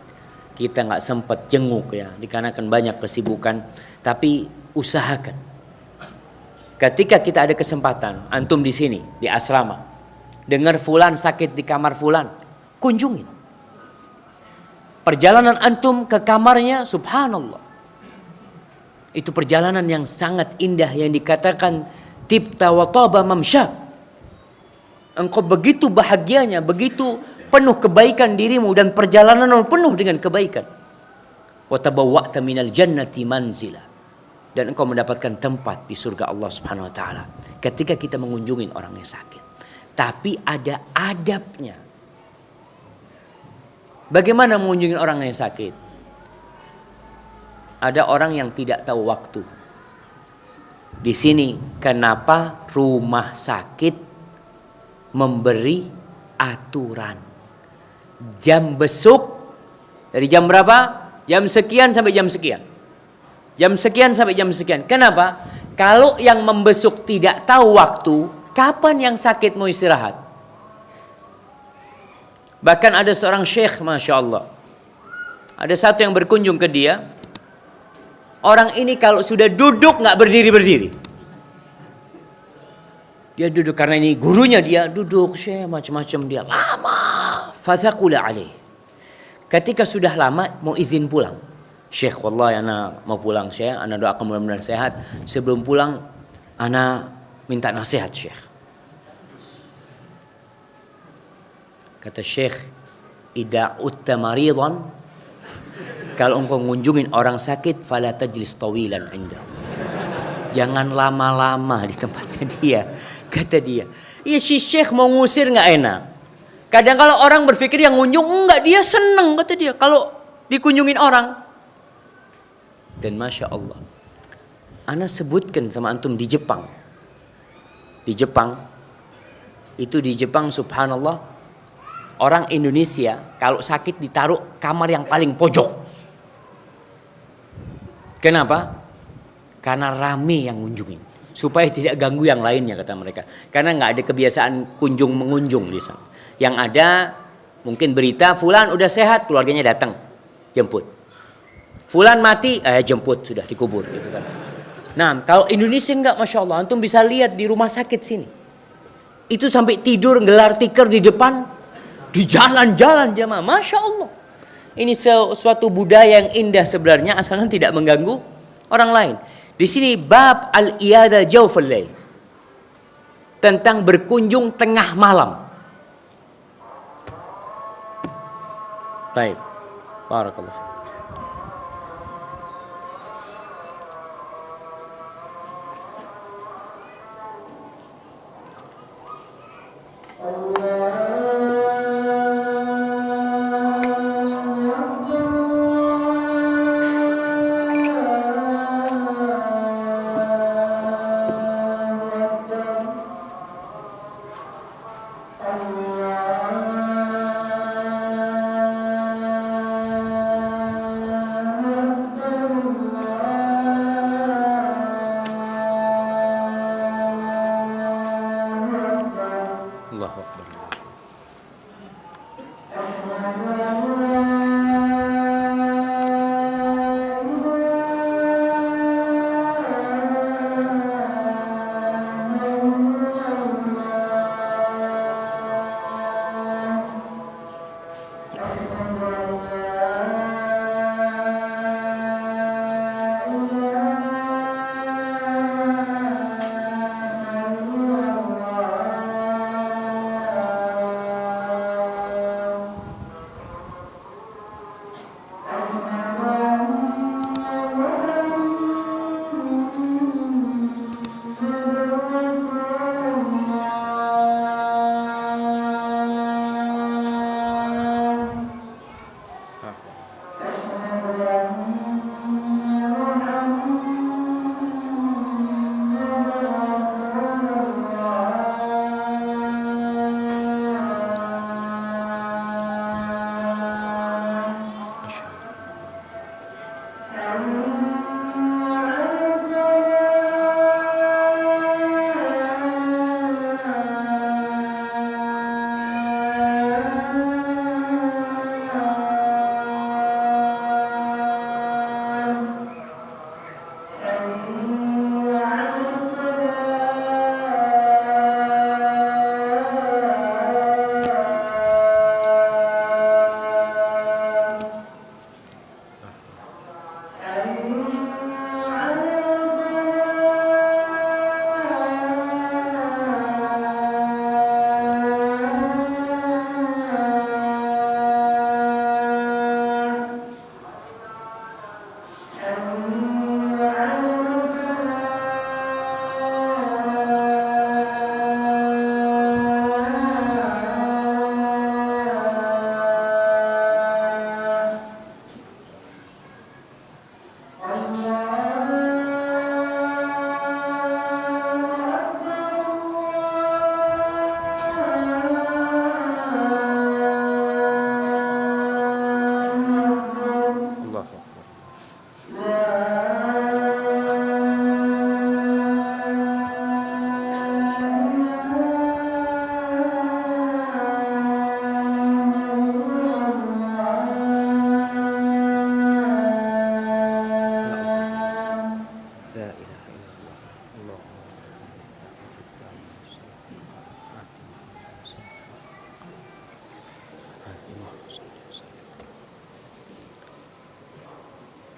kita nggak sempat jenguk ya, dikarenakan banyak kesibukan. Tapi usahakan. Ketika kita ada kesempatan, antum di sini di asrama, dengar fulan sakit di kamar fulan, kunjungin. Perjalanan antum ke kamarnya, subhanallah. Itu perjalanan yang sangat indah yang dikatakan tibta wa taba mamsya. Engkau begitu bahagianya, begitu penuh kebaikan dirimu dan perjalanan penuh dengan kebaikan. Wa tabawwa'ta minal jannati manzila. Dan engkau mendapatkan tempat di surga Allah Subhanahu wa taala ketika kita mengunjungi orang yang sakit. Tapi ada adabnya. Bagaimana mengunjungi orang yang sakit? Ada orang yang tidak tahu waktu. Di sini kenapa rumah sakit memberi aturan jam besuk dari jam berapa? Jam sekian sampai jam sekian. Jam sekian sampai jam sekian. Kenapa? Kalau yang membesuk tidak tahu waktu, kapan yang sakit mau istirahat? Bahkan ada seorang syekh, Masya Allah. Ada satu yang berkunjung ke dia. Orang ini kalau sudah duduk nggak berdiri-berdiri. Dia duduk karena ini gurunya, dia duduk, syekh macam-macam dia. Lama. Fazaqula alaih. Ketika sudah lama mau izin pulang. Syekh, wallahi ana mau pulang syekh. Ana doakan mudah-mudahan sehat. Sebelum pulang, ana minta nasihat syekh. Kata Syekh, idza utta maridan, kalau engkau ngunjungin orang sakit, fala tajlis tawilan indah. Jangan lama-lama di tempatnya dia. Kata dia, iya si Syekh mau ngusir nggak enak. Kadang kalau orang berpikir yang ngunjung enggak, dia seneng kata dia kalau dikunjungin orang. Dan Masya Allah, ana sebutkan sama antum di Jepang. Di Jepang, itu di Jepang subhanallah, orang Indonesia kalau sakit ditaruh kamar yang paling pojok. Kenapa? Karena rame yang ngunjungin. Supaya tidak ganggu yang lainnya kata mereka. Karena nggak ada kebiasaan kunjung mengunjung di sana. Yang ada mungkin berita fulan udah sehat, keluarganya datang jemput. Fulan mati, jemput sudah dikubur gitu kan. Nah, kalau Indonesia enggak, Masya Allah, antum bisa lihat di rumah sakit sini. Itu sampai tidur gelar tikar di depan, di jalan-jalan jamaah, Masya Allah. Ini suatu budaya yang indah sebenarnya, asalnya tidak mengganggu orang lain. Di sini bab al-iyadah jawful lail, tentang berkunjung tengah malam. Baik, barakallahu. Allahu Akbar.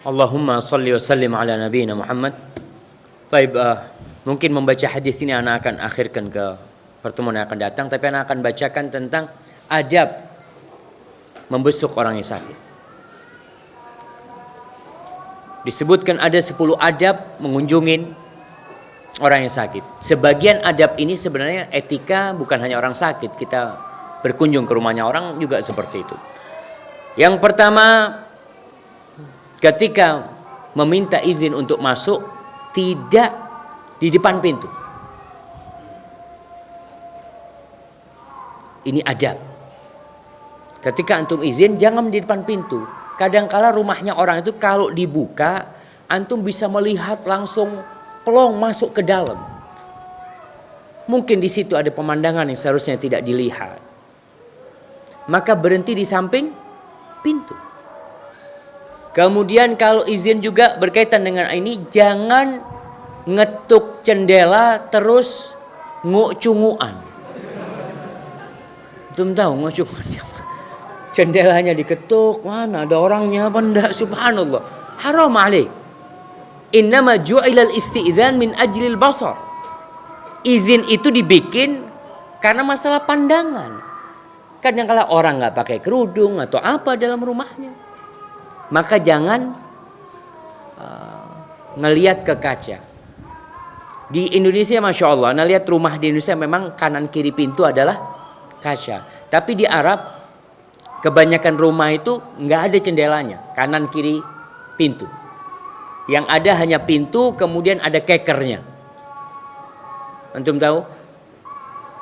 Allahumma salli wa sallim ala nabiyina Muhammad. Baik, mungkin membaca hadis ini anak akan akhirkan ke pertemuan yang akan datang, tapi anak akan bacakan tentang adab membesuk orang yang sakit. Disebutkan ada 10 adab mengunjungin orang yang sakit. Sebagian adab ini sebenarnya etika, bukan hanya orang sakit, kita berkunjung ke rumahnya orang juga seperti itu. Yang pertama, ketika meminta izin untuk masuk tidak di depan pintu. Ini adab. Ketika antum izin jangan di depan pintu. Kadangkala rumahnya orang itu kalau dibuka, antum bisa melihat langsung pelong masuk ke dalam. Mungkin di situ ada pemandangan yang seharusnya tidak dilihat. Maka berhenti di samping pintu. Kemudian kalau izin juga berkaitan dengan ini, jangan ngetuk jendela terus nguk-cunguan. Antum tahu nguk-cunguan? Jendelanya diketuk, mana ada orangnya apa enggak? Subhanallah. Haram alaik. Innama ju'ilal isti'dzan min ajlil basar. Izin itu dibikin karena masalah pandangan. Kadang-kala orang nggak pakai kerudung atau apa dalam rumahnya, maka jangan ngelihat ke kaca. Di Indonesia Masya Allah, ngelihat rumah di Indonesia memang kanan kiri pintu adalah kaca. Tapi di Arab kebanyakan rumah itu nggak ada jendelanya, kanan kiri pintu. Yang ada hanya pintu, kemudian ada kekernya. Antum tahu?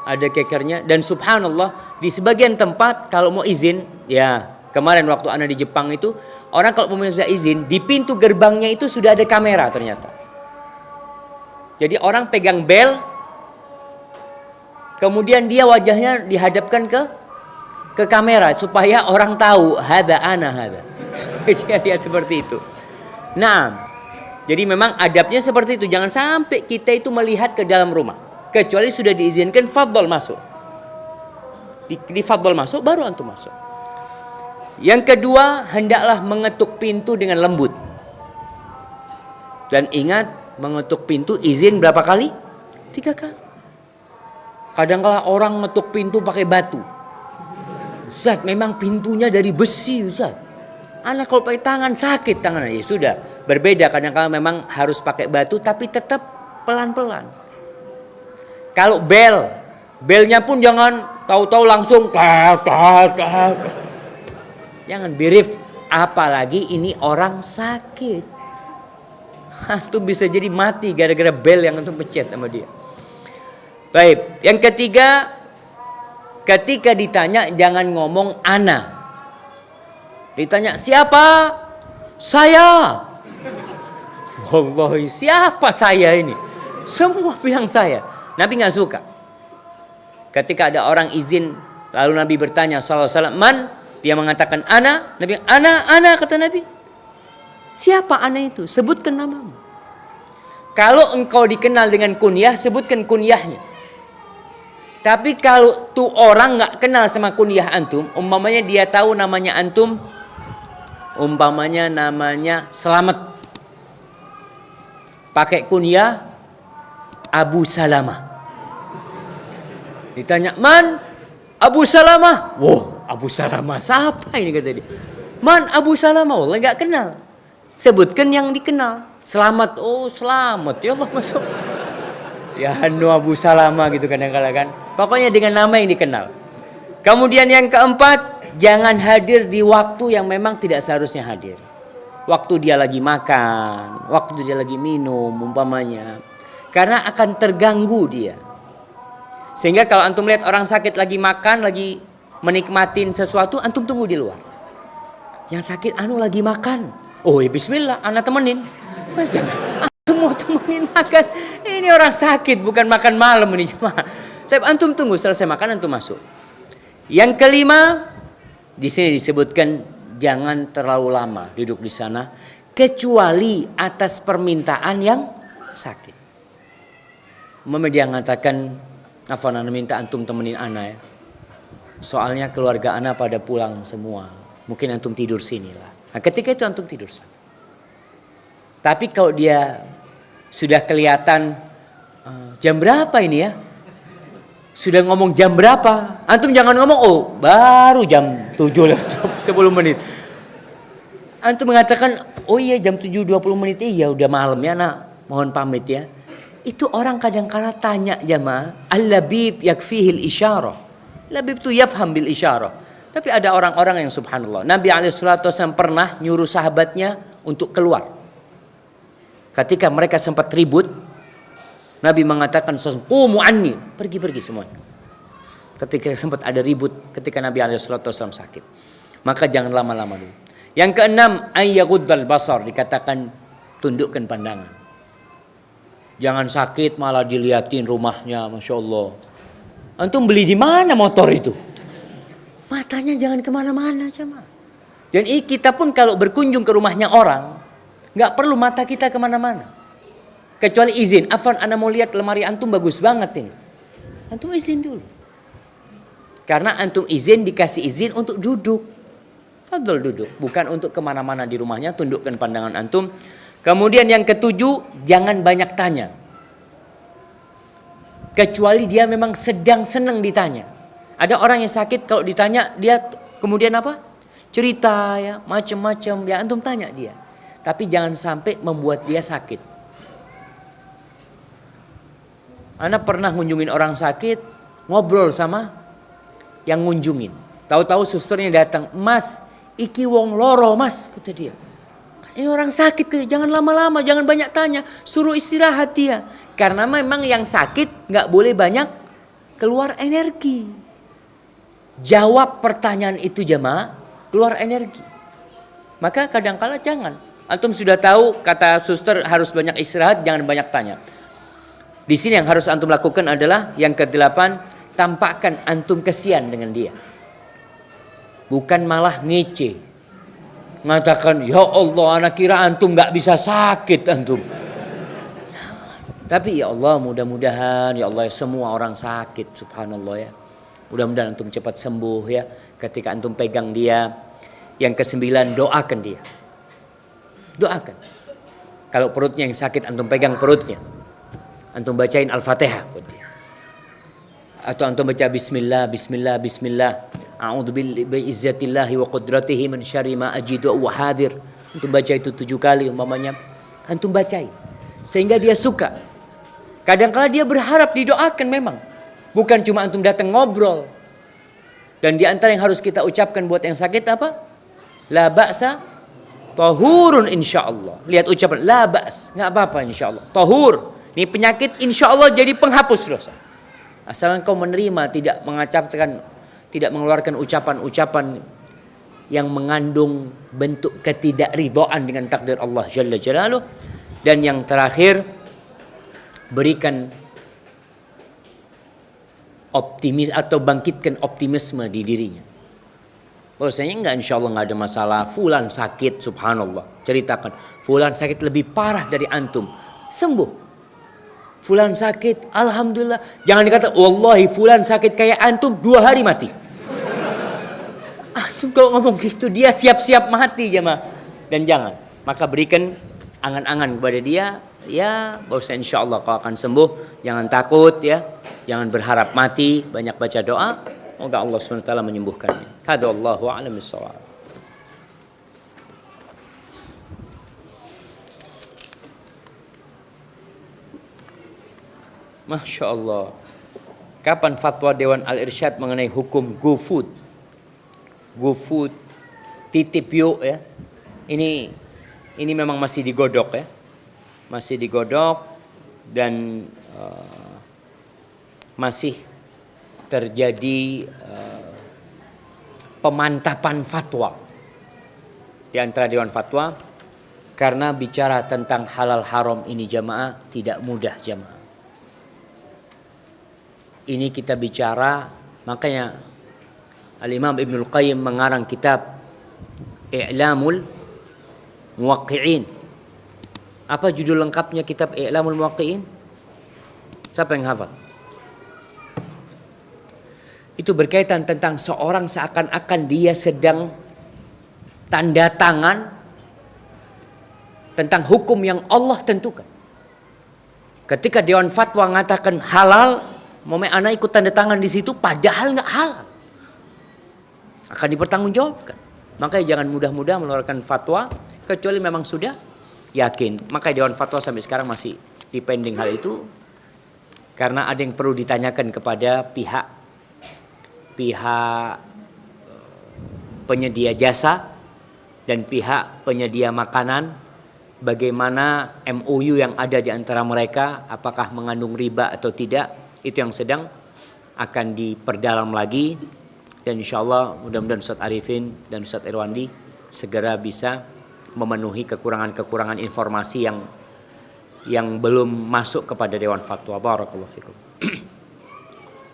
Ada kekernya. Dan subhanallah, di sebagian tempat kalau mau izin, ya kemarin waktu Anda di Jepang itu, orang kalau mau minta izin, di pintu gerbangnya itu sudah ada kamera ternyata. Jadi orang pegang bel, kemudian dia wajahnya dihadapkan ke kamera supaya orang tahu hada ana hada. Dia lihat seperti itu. Nah, jadi memang adabnya seperti itu. Jangan sampai kita itu melihat ke dalam rumah. Kecuali sudah diizinkan, fadhol masuk. Di fadhol masuk, baru antum masuk. Yang kedua, hendaklah mengetuk pintu dengan lembut. Dan ingat, mengetuk pintu izin berapa kali? 3 kali. Kadang-kala orang ngetuk pintu pakai batu. Ustaz, memang pintunya dari besi, Ustaz. Anak kalau pakai tangan sakit tangannya. Ya sudah, berbeda. Kadang-kala memang harus pakai batu, tapi tetap pelan-pelan. Kalau belnya pun jangan tahu-tahu langsung jangan brief, apalagi ini orang sakit. Antum bisa jadi mati gara-gara bel yang antum pencet sama dia. Baik, yang ketiga, ketika ditanya jangan ngomong ana. Ditanya siapa? Saya. Wallahi, siapa saya ini? Semua bilang saya. Nabi nggak suka. Ketika ada orang izin, lalu Nabi bertanya sallallahu alaihi wasallam, "Man?" Dia mengatakan ana. Nabi, ana kata Nabi. Siapa ana itu? Sebutkan namamu. Kalau engkau dikenal dengan kunyah, sebutkan kunyahnya. Tapi kalau tuh orang nggak kenal sama kunyah antum, umpamanya dia tahu namanya antum, umpamanya namanya Selamat, pakai kunyah Abu Salamah. Ditanya, "Man? Abu Salamah?" Wow, Abu Salamah siapa ini kata dia. "Man, Abu Salamah." Wallah enggak kenal. Sebutkan yang dikenal. Selamat. Oh, Selamat. Ya Allah, masuk. Ya Hanu Abu Salamah gitu kadang-kadang kan. Pokoknya dengan nama yang dikenal. Kemudian yang keempat, jangan hadir di waktu yang memang tidak seharusnya hadir. Waktu dia lagi makan, waktu dia lagi minum umpamanya. Karena akan terganggu dia. Sehingga kalau antum lihat orang sakit lagi makan, lagi menikmatin sesuatu, antum tunggu di luar. Yang sakit lagi makan. Oh ya bismillah, anak temenin. Jangan, antum mau temenin makan. Ini orang sakit, bukan makan malam ini cuma. Tapi antum tunggu selesai makan, antum masuk. Yang kelima, di sini disebutkan jangan terlalu lama duduk di sana, kecuali atas permintaan yang sakit. Dia mengatakan, Afwan, ana minta antum temenin ana ya. Soalnya keluarga ana pada pulang semua. Mungkin antum tidur sini lah. Nah, ketika itu antum tidur sana. Tapi kalau dia sudah kelihatan jam berapa ini ya? Sudah ngomong jam berapa? Antum jangan ngomong, oh baru jam 7 lah, 10 menit. Antum mengatakan, oh iya jam 7.20 menit, iya udah malam ya nak, mohon pamit ya. Itu orang kadang-kala tanya jamaah, al-labib yakfihil isyarah. Labib itu yafham bil isyarah. Tapi ada orang-orang yang subhanallah. Nabi SAW pernah nyuruh sahabatnya untuk keluar. Ketika mereka sempat ribut, Nabi mengatakan, "Qumu anni," pergi semuanya. Ketika sempat ada ribut, ketika Nabi SAW sakit, maka jangan lama-lama dulu. Yang keenam, ayyaghuddal basar, dikatakan tundukkan pandangan. Jangan sakit malah diliatin rumahnya, masya Allah. Antum beli di mana motor itu? Matanya jangan kemana-mana, jemaah. Dan kita pun kalau berkunjung ke rumahnya orang, nggak perlu mata kita kemana-mana. Kecuali izin. Afwan, ana mau lihat lemari antum bagus banget ini. Antum izin dulu. Karena antum izin, dikasih izin untuk duduk. Fadol duduk. Bukan untuk kemana-mana di rumahnya, tundukkan pandangan antum. Kemudian yang ketujuh, jangan banyak tanya. Kecuali dia memang sedang senang ditanya. Ada orang yang sakit, kalau ditanya, dia kemudian apa? Cerita ya, macam-macam. Ya antum tanya dia. Tapi jangan sampai membuat dia sakit. Ana pernah ngunjungin orang sakit, ngobrol sama yang ngunjungin. Tahu-tahu susternya datang, "Mas, iki wong loro, Mas," kata dia. Ini orang sakit, jangan lama-lama, jangan banyak tanya, suruh istirahat dia. Karena memang yang sakit nggak boleh banyak keluar energi. Jawab pertanyaan itu jemaah, keluar energi. Maka kadang-kala jangan. Antum sudah tahu kata suster harus banyak istirahat, jangan banyak tanya. Di sini yang harus antum lakukan adalah yang ke-8, tampakkan antum kesian dengan dia. Bukan malah ngece. Mengatakan, "Ya Allah, anak kira antum gak bisa sakit antum." Tapi ya Allah, mudah-mudahan ya Allah, semua orang sakit, subhanallah ya. Mudah-mudahan antum cepat sembuh ya. Ketika antum pegang dia. Yang ke-9, doakan dia. Doakan. Kalau perutnya yang sakit, antum pegang perutnya. Antum bacain Al-Fatihah buat dia. Atau antum baca bismillah, bismillah, bismillah. A'udzu bi'izzatillahi wa qudratihi min syarri ma ajidu wa hadir. Antum baca itu 7 kali umpamanya. Antum bacain. Sehingga dia suka. Kadang-kala dia berharap didoakan memang. Bukan cuma antum datang ngobrol. Dan di antara yang harus kita ucapkan buat yang sakit apa? La ba'sa tahurun insyaallah. Lihat ucapan la ba's, enggak apa-apa insyaallah. Tahur. Ini penyakit insya Allah jadi penghapus dosa. Asal engkau menerima, tidak mengucapkan, tidak mengeluarkan ucapan-ucapan yang mengandung bentuk ketidakridhaan dengan takdir Allah Jalla Jalaluh. Dan yang terakhir, berikan optimis atau bangkitkan optimisme di dirinya. Bahwasanya enggak, insya Allah enggak ada masalah. Fulan sakit, subhanallah. Ceritakan, fulan sakit lebih parah dari antum, sembuh. Fulan sakit, alhamdulillah. Jangan dikata, wallahi fulan sakit kayak antum 2 hari mati. Antum kalau ngomong gitu, dia siap-siap mati jemaah. Dan jangan. Maka berikan angan-angan kepada dia, ya bahwasanya insya Allah kau akan sembuh. Jangan takut ya. Jangan berharap mati. Banyak baca doa. Semoga Allah SWT menyembuhkannya. Hada Allahu a'lam bissawab. Masya Allah. Kapan fatwa Dewan Al-Irsyad mengenai hukum GoFood? GoFood, titip yuk ya. Ini memang masih digodok ya. Masih digodok dan masih terjadi pemantapan fatwa di antara Dewan Fatwa. Karena bicara tentang halal haram ini jamaah tidak mudah jamaah. Ini kita bicara, makanya Al-Imam Ibnul Qayyim mengarang kitab I'lamul Muwaqqi'in. Apa judul lengkapnya kitab I'lamul Muwaqqi'in? Siapa yang hafal? Itu berkaitan tentang seorang seakan-akan dia sedang tanda tangan tentang hukum yang Allah tentukan. Ketika Dewan Fatwa mengatakan halal, momen anak ikut tanda tangan di situ padahal nggak halal, akan dipertanggungjawabkan. Makanya jangan mudah-mudah mengeluarkan fatwa kecuali memang sudah yakin. Makanya Dewan Fatwa sampai sekarang masih dipending hal itu karena ada yang perlu ditanyakan kepada pihak penyedia jasa dan pihak penyedia makanan bagaimana MOU yang ada di antara mereka, apakah mengandung riba atau tidak, itu yang sedang akan diperdalam lagi. Dan insya Allah mudah-mudahan Ustaz Arifin dan Ustaz Irwandi segera bisa memenuhi kekurangan-kekurangan informasi yang belum masuk kepada Dewan Fatwa. Barakallahu fikum.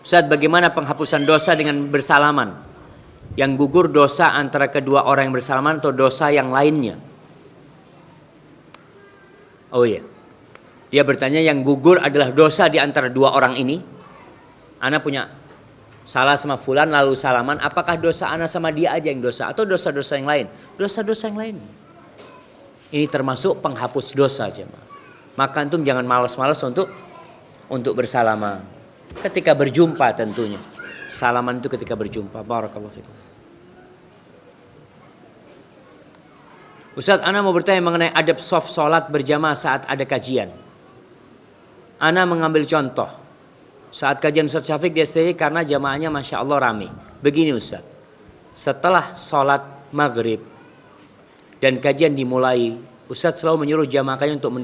Ustaz, bagaimana penghapusan dosa dengan bersalaman? Yang gugur dosa antara kedua orang yang bersalaman atau dosa yang lainnya? Oh iya. Dia bertanya yang gugur adalah dosa di antara dua orang ini. Ana punya salah sama fulan lalu salaman, apakah dosa ana sama dia aja yang dosa atau dosa-dosa yang lain? Dosa-dosa yang lain. Ini termasuk penghapus dosa, jemaah. Maka antum jangan malas-malas untuk bersalaman. Ketika berjumpa tentunya. Salaman itu ketika berjumpa. Barakallahu fikum. Ustaz, ana mau bertanya mengenai adab soft sholat berjamaah saat ada kajian. Ana mengambil contoh. Saat kajian Ustaz Syafiq di STI karena jamaahnya Masya Allah rame. Begini Ustaz. Setelah sholat maghrib dan kajian dimulai, Ustaz selalu menyuruh jamaah kajian untuk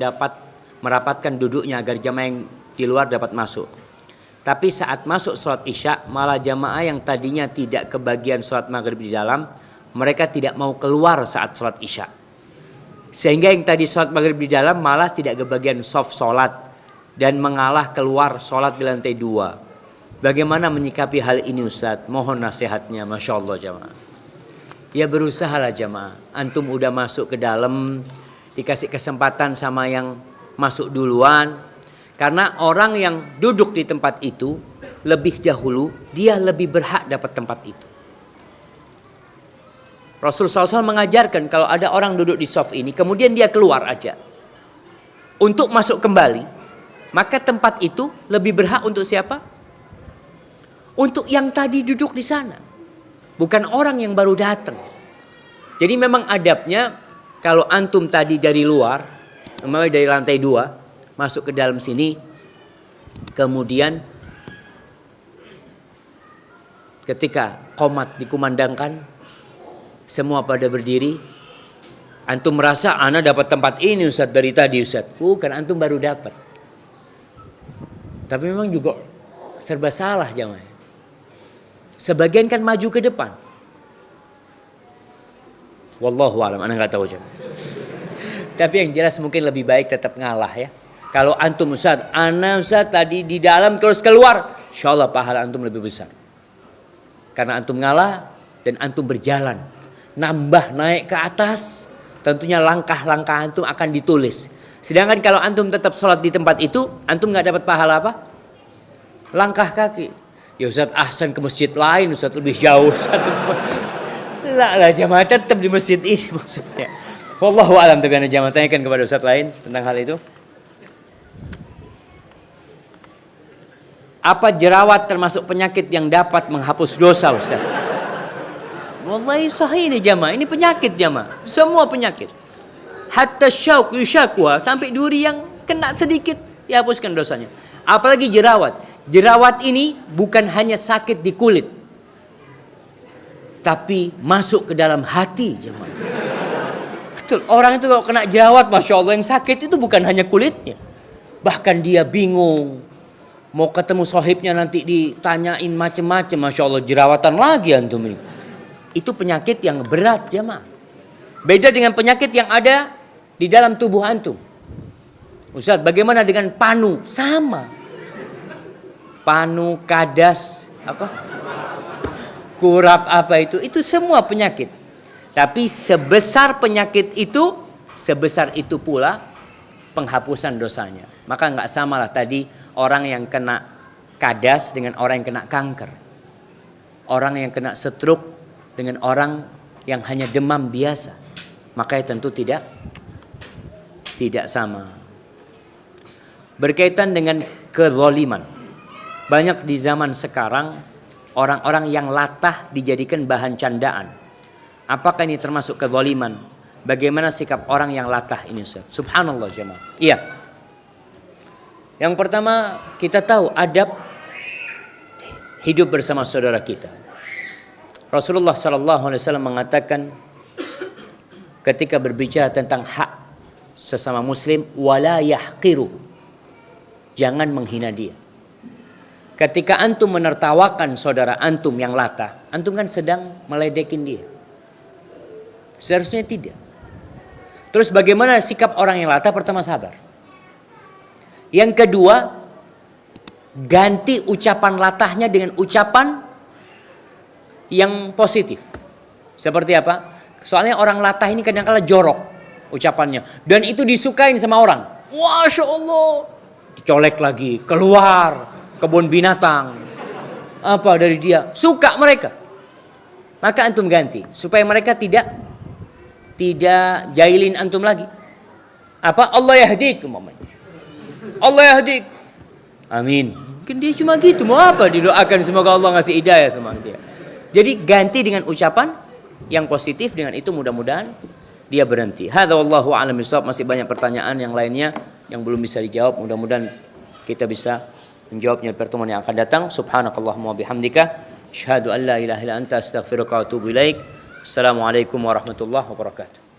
merapatkan duduknya agar jamaah yang di luar dapat masuk. Tapi saat masuk sholat isya, malah jamaah yang tadinya tidak kebagian sholat maghrib di dalam, mereka tidak mau keluar saat sholat isya. Sehingga yang tadi sholat maghrib di dalam malah tidak kebagian soft sholat dan mengalah keluar sholat di lantai 2. Bagaimana menyikapi hal ini Ustaz? Mohon nasihatnya. Masya Allah jamaah. Ya berusaha lah jamaah. Antum udah masuk ke dalam, dikasih kesempatan sama yang masuk duluan. Karena orang yang duduk di tempat itu lebih dahulu, dia lebih berhak dapat tempat itu. Rasul SAW mengajarkan kalau ada orang duduk di soft ini, kemudian dia keluar aja untuk masuk kembali, maka tempat itu lebih berhak untuk siapa? Untuk yang tadi duduk di sana, bukan orang yang baru datang. Jadi memang adabnya kalau antum tadi dari luar, dari lantai 2 masuk ke dalam sini, kemudian ketika qomat dikumandangkan, semua pada berdiri. Antum merasa ana dapat tempat ini Ustaz dari tadi Ustaz. Bukan, antum baru dapat. Tapi memang juga serba salah jamaah. Sebagian kan maju ke depan. Wallahu a'lam, ana enggak tahu jamaah. Tapi yang jelas mungkin lebih baik tetap ngalah ya. Kalau antum Ustaz, ana Ustaz tadi di dalam terus keluar, insyaallah pahala antum lebih besar. Karena antum ngalah dan antum berjalan, nambah naik ke atas, tentunya langkah-langkah antum akan ditulis. Sedangkan kalau antum tetap sholat di tempat itu, antum nggak dapat pahala apa? Langkah kaki. Ya Ustaz, ahsan ke masjid lain Ustaz, lebih jauh Ustaz. Lah jamaah tetap di masjid ini maksudnya. Wallahu a'lam. Tapi anda jamaah tanyakan kepada Ustaz lain tentang hal itu. Apa jerawat termasuk penyakit yang dapat menghapus dosa Ustaz? Wallahi sahih ini jamaah, ini penyakit jamaah, semua penyakit. Hatta syauk yushakwa, sampai duri yang kena sedikit dihapuskan dosanya. Apalagi jerawat. Jerawat ini bukan hanya sakit di kulit, tapi masuk ke dalam hati jamaah. Betul, orang itu kalau kena jerawat, Masya Allah, yang sakit itu bukan hanya kulitnya, bahkan dia bingung. Mau ketemu sohibnya nanti ditanyain macem-macem, Masya Allah, jerawatan lagi antum ini. Itu penyakit yang berat jemaah. Beda dengan penyakit yang ada di dalam tubuh antum. Ustaz, bagaimana dengan panu? Sama. Panu, kadas, apa? Kurap apa itu semua penyakit. Tapi sebesar penyakit itu, sebesar itu pula penghapusan dosanya. Maka nggak samalah tadi orang yang kena kadas dengan orang yang kena kanker. Orang yang kena stroke dengan orang yang hanya demam biasa. Makanya tentu tidak sama. Berkaitan dengan kezaliman. Banyak di zaman sekarang orang-orang yang latah dijadikan bahan candaan. Apakah ini termasuk kezaliman? Bagaimana sikap orang yang latah ini Ustaz? Subhanallah jemaah. Iya. Yang pertama kita tahu adab hidup bersama saudara kita. Rasulullah SAW mengatakan ketika berbicara tentang hak sesama muslim, wala yahqiru. Jangan menghina dia. Ketika antum menertawakan saudara antum yang latah, antum kan sedang meledekin dia. Seharusnya tidak. Terus bagaimana sikap orang yang latah? Pertama, sabar. Yang kedua, ganti ucapan latahnya dengan ucapan yang positif. Seperti apa? Soalnya orang latah ini kadang-kala jorok ucapannya. Dan itu disukain sama orang. Masya Allah. Dicolek lagi. Keluar kebun binatang. Apa dari dia? Suka mereka. Maka antum ganti. Supaya mereka tidak jahilin antum lagi. Apa? Allah yahdik. Allah yahdik. Amin. Mungkin dia cuma gitu. Mau apa? Didoakan semoga Allah ngasih hidayah sama dia. Jadi ganti dengan ucapan yang positif. Dengan itu mudah-mudahan dia berhenti. Hadza wallahu a'lam bishawab. Masih banyak pertanyaan yang lainnya yang belum bisa dijawab. Mudah-mudahan kita bisa menjawabnya di pertemuan yang akan datang. Subhanakallahumma bihamdika asyhadu an la ilaha illa anta astaghfiruka wa atubu ilaik. Assalamualaikum warahmatullahi wabarakatuh.